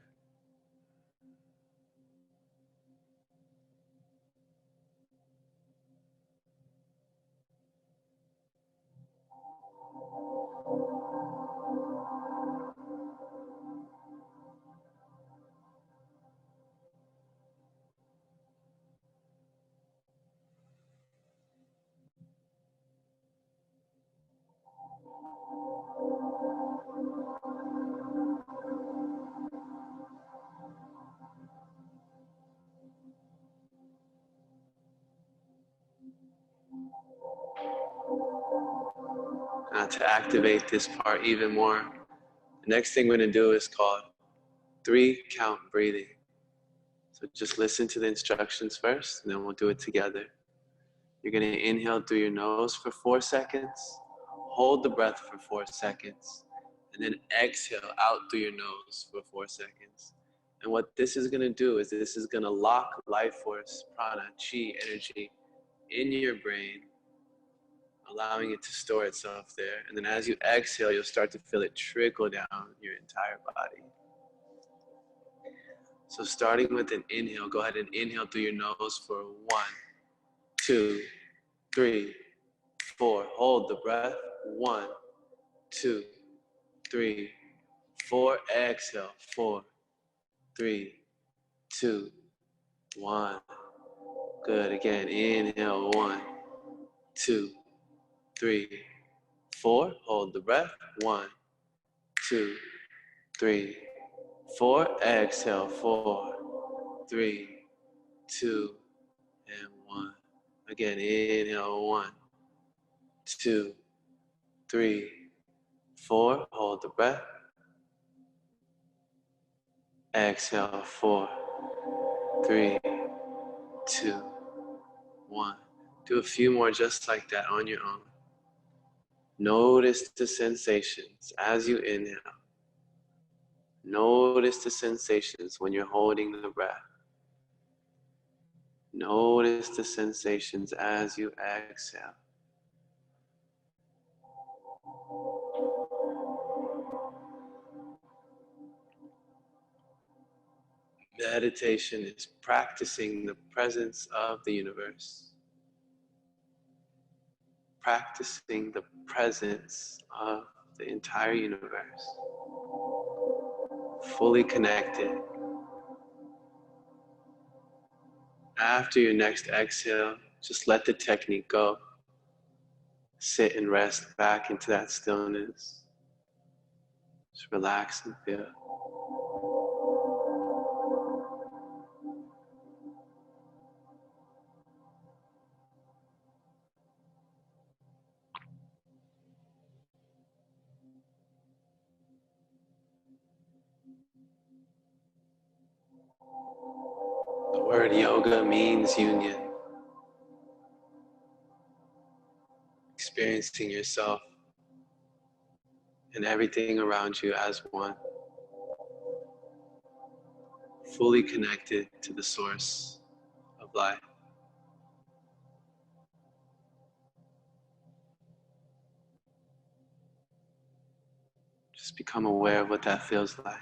Now to activate this part even more, the next thing we're going to do is called 3-count breathing. So just listen to the instructions first, and then we'll do it together. You're going to inhale through your nose for 4 seconds, hold the breath for 4 seconds, and then exhale out through your nose for 4 seconds. And what this is going to do is this is going to lock life force, prana, chi, energy in your brain, allowing it to store itself there. And then as you exhale, you'll start to feel it trickle down your entire body. So starting with an inhale, go ahead and inhale through your nose for 1, 2, 3, 4. Hold the breath. 1, 2, 3, 4. Exhale. 4, 3, 2, 1. Good. Again. Inhale. 1, 2, 3, 4. Hold the breath. 1, 2, 3, 4. Exhale. 4, 3, 2, and 1. Again. Inhale. 1, 2, 3, 4. Hold the breath. Exhale. 4, 3, 2, 1. Do a few more just like that on your own. Notice the sensations as you inhale. Notice the sensations when you're holding the breath. Notice the sensations as you exhale. Meditation is practicing the presence of the universe. Practicing the presence of the entire universe. Fully connected. After your next exhale, just let the technique go. Sit and rest back into that stillness. Just relax and feel. The word yoga means union. Experiencing yourself and everything around you as one. Fully connected to the source of life. Just become aware of what that feels like.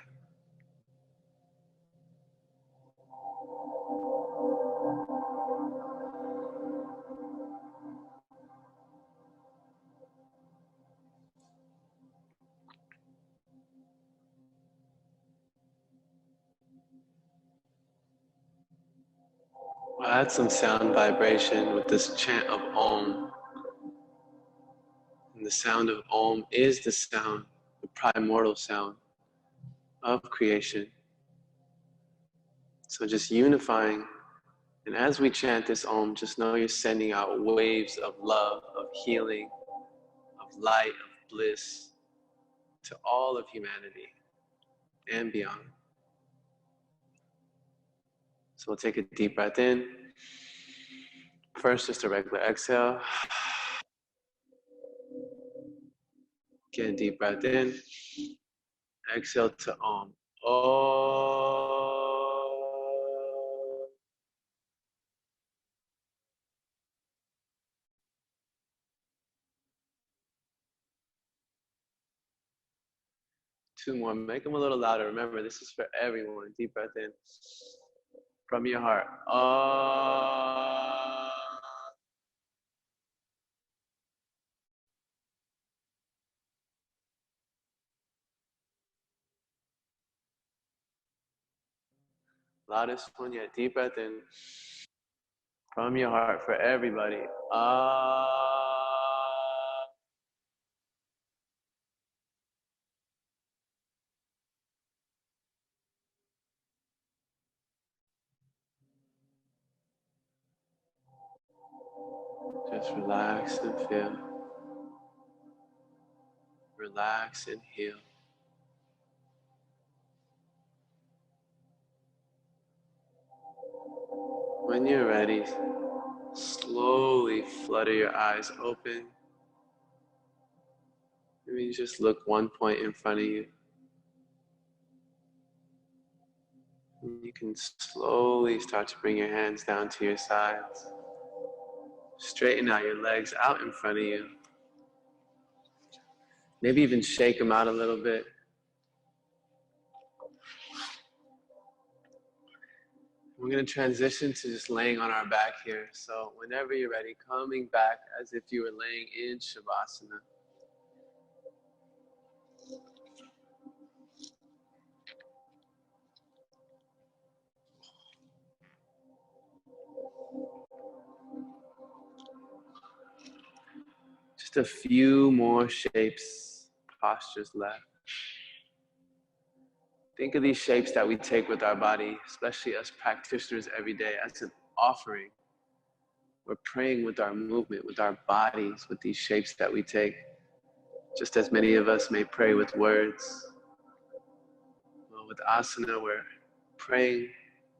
We'll add some sound vibration with this chant of Om. And the sound of Om is the sound, the primordial sound of creation. So just unifying. And as we chant this Om, just know you're sending out waves of love, of healing, of light, of bliss to all of humanity and beyond. So we'll take a deep breath in. First, just a regular exhale. Again, deep breath in. Exhale to Om. Om. Two more. Make them a little louder. Remember, this is for everyone. Deep breath in. From your heart. Loudest one yet. Deep breath in. From your heart for everybody. Just relax and feel. Relax and heal. When you're ready, slowly flutter your eyes open. Maybe just look one point in front of you. You can slowly start to bring your hands down to your sides. Straighten out your legs out in front of you. Maybe even shake them out a little bit. We're going to transition to just laying on our back here. So whenever you're ready, coming back as if you were laying in Shavasana. Just a few more shapes, postures left. Think of these shapes that we take with our body, especially as practitioners every day, as an offering. We're praying with our movement, with our bodies, with these shapes that we take. Just as many of us may pray with words. Well, with asana, we're praying,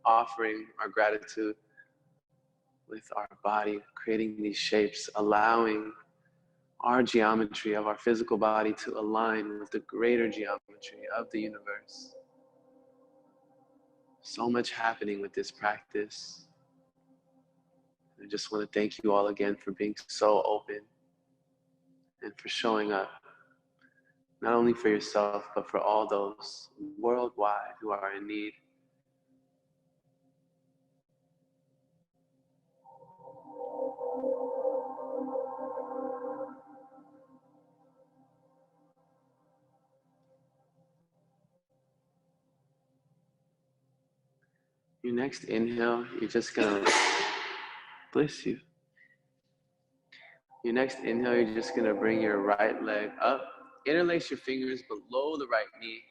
offering our gratitude with our body, creating these shapes, allowing our geometry of our physical body to align with the greater geometry of the universe. So much happening with this practice. I just want to thank you all again for being so open and for showing up, not only for yourself, but for all those worldwide who are in need. Your next inhale, you're just gonna, bless you. Your next inhale, you're just gonna bring your right leg up, interlace your fingers below the right knee,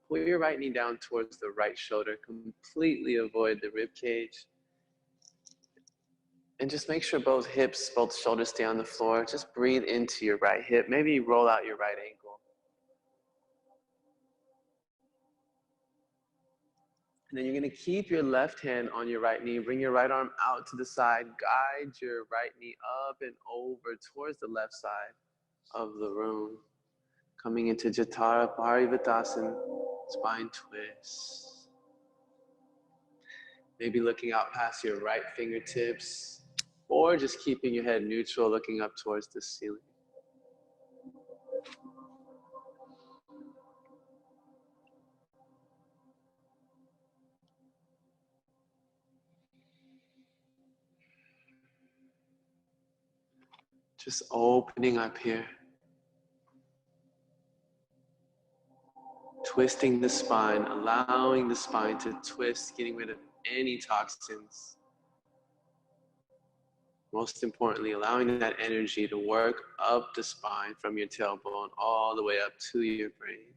pull your right knee down towards the right shoulder, completely avoid the rib cage. And just make sure both hips, both shoulders stay on the floor. Just breathe into your right hip, maybe roll out your right ankle. And then you're going to keep your left hand on your right knee. Bring your right arm out to the side. Guide your right knee up and over towards the left side of the room. Coming into Jatara Parivartasana, spine twist. Maybe looking out past your right fingertips, or just keeping your head neutral, looking up towards the ceiling. Just opening up here. Twisting the spine, allowing the spine to twist, getting rid of any toxins. Most importantly, allowing that energy to work up the spine from your tailbone all the way up to your brain.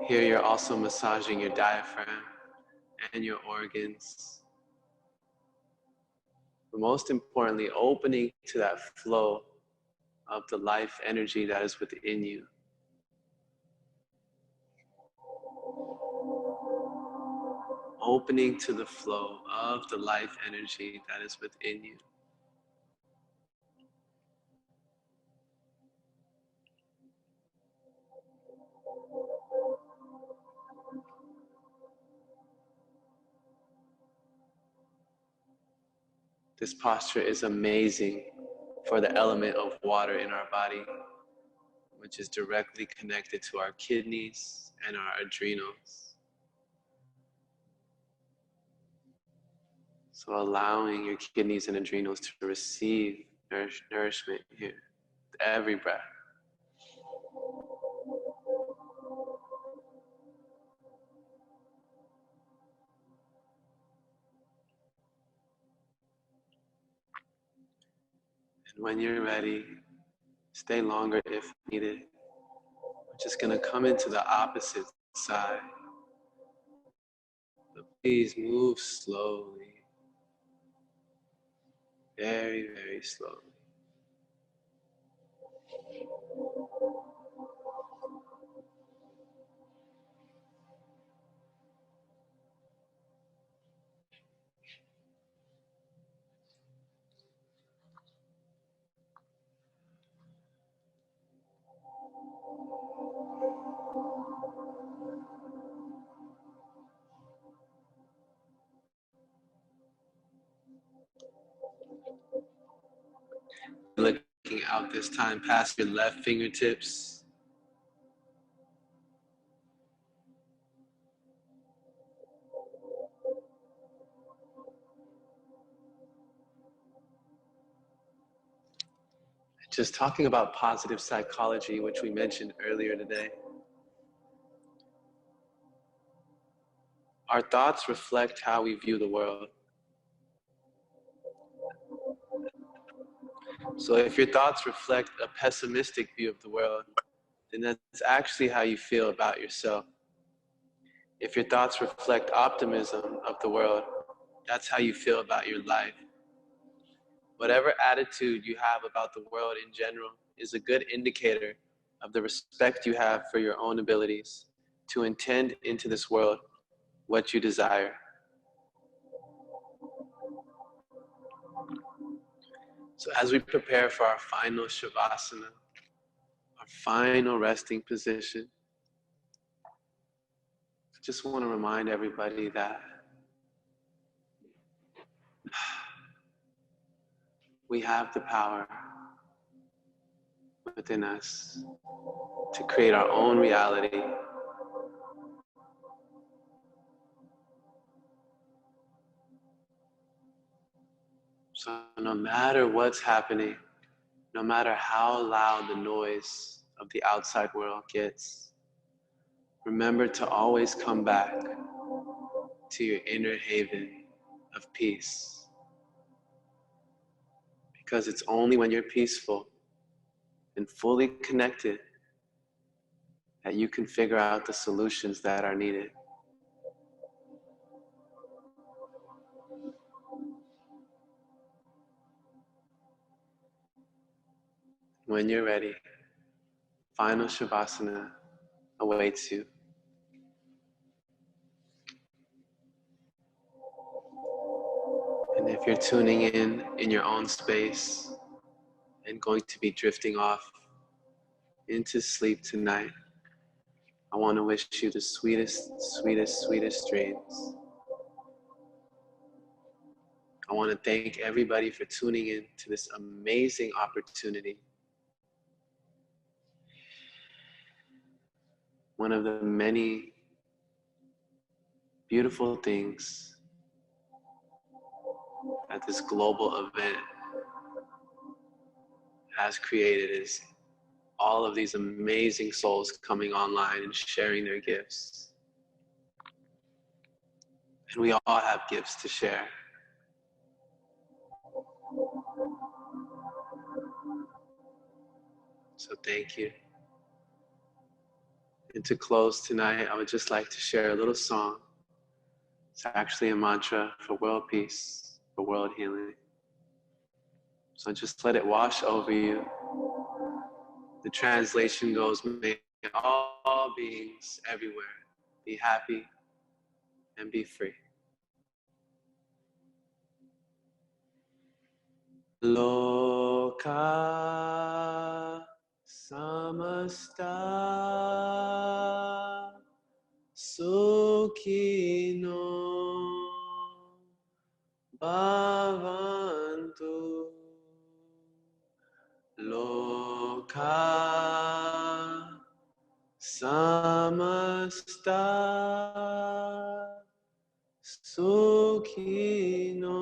Here you're also massaging your diaphragm and your organs. But most importantly, opening to that flow of the life energy that is within you. Opening to the flow of the life energy that is within you. This posture is amazing for the element of water in our body, which is directly connected to our kidneys and our adrenals. So allowing your kidneys and adrenals to receive nourishment here, with every breath. And when you're ready, stay longer if needed. We're just going to come into the opposite side. But please move slowly. Very, very slowly. Looking out this time past your left fingertips. Just talking about positive psychology, which we mentioned earlier today. Our thoughts reflect how we view the world. So if your thoughts reflect a pessimistic view of the world, then that's actually how you feel about yourself. If your thoughts reflect optimism of the world, that's how you feel about your life. Whatever attitude you have about the world in general is a good indicator of the respect you have for your own abilities to intend into this world what you desire. So as we prepare for our final Shavasana, our final resting position, I just want to remind everybody that we have the power within us to create our own reality. So no matter what's happening, no matter how loud the noise of the outside world gets, remember to always come back to your inner haven of peace. Because it's only when you're peaceful and fully connected that you can figure out the solutions that are needed. When you're ready, final Shavasana awaits you. And if you're tuning in your own space and going to be drifting off into sleep tonight, I want to wish you the sweetest, sweetest, sweetest dreams. I want to thank everybody for tuning in to this amazing opportunity. One of the many beautiful things that this global event has created is all of these amazing souls coming online and sharing their gifts. And we all have gifts to share. So thank you. And to close tonight, I would just like to share a little song. It's actually a mantra for world peace, for world healing. So just let it wash over you. The translation goes, may all beings everywhere be happy and be free. Loka samasta sukhino bhavantu. Loka samasta sukhino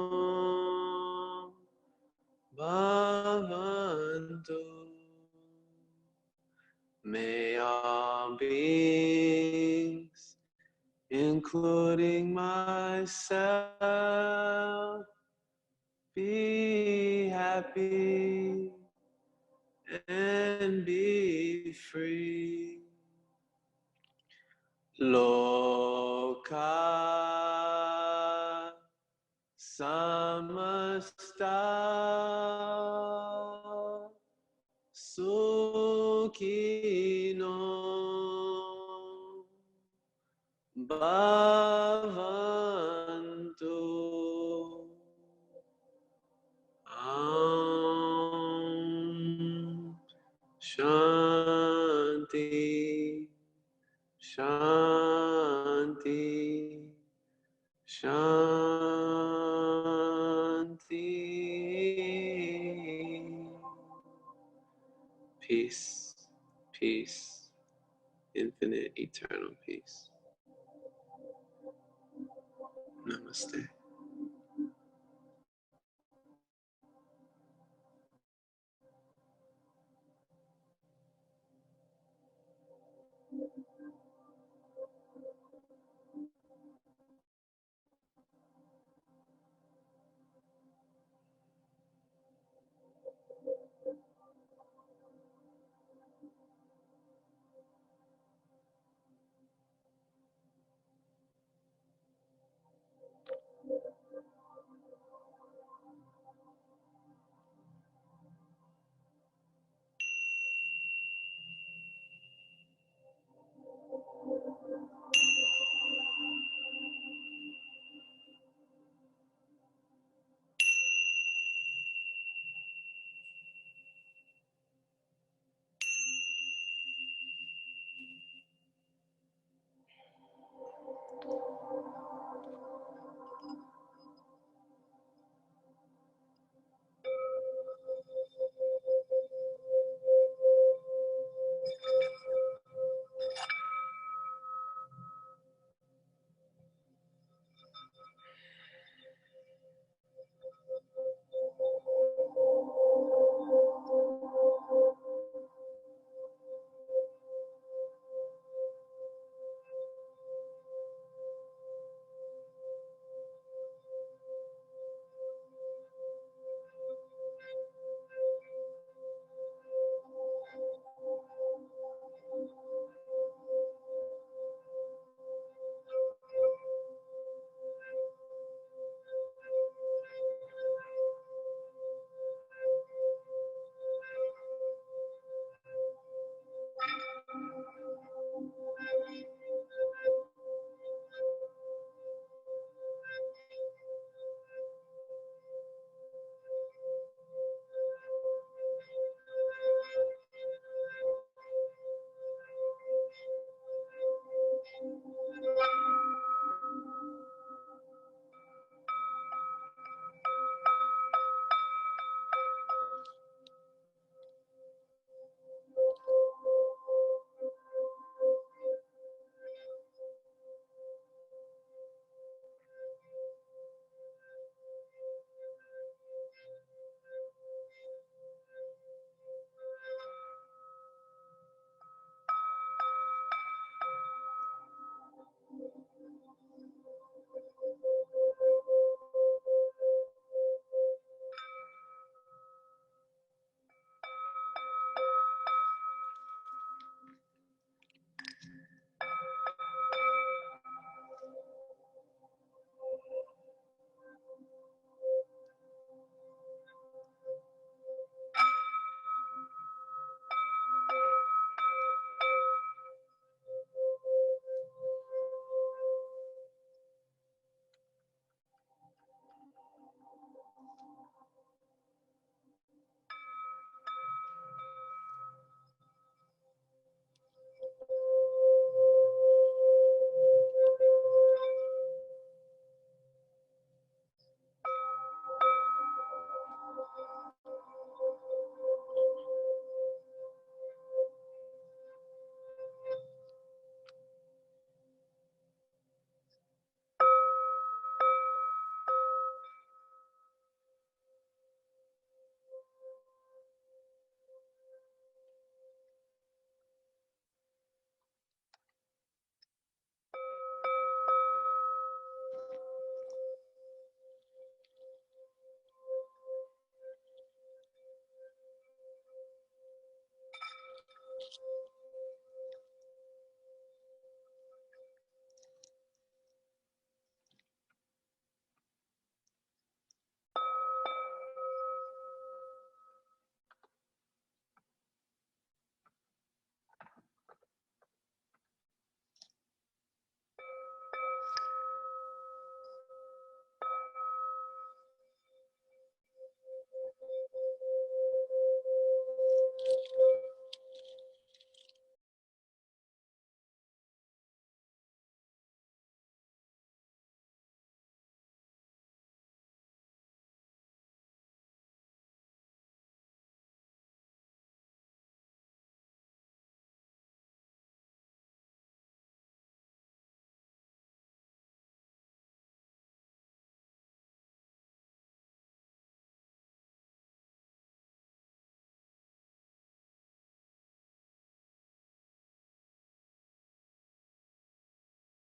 bhavantu. May all beings, including myself, be happy and be free. Loka samasta sukhino bhavantu. Shanti, Shanti, Shanti. Peace, peace, infinite, eternal peace. Namaste.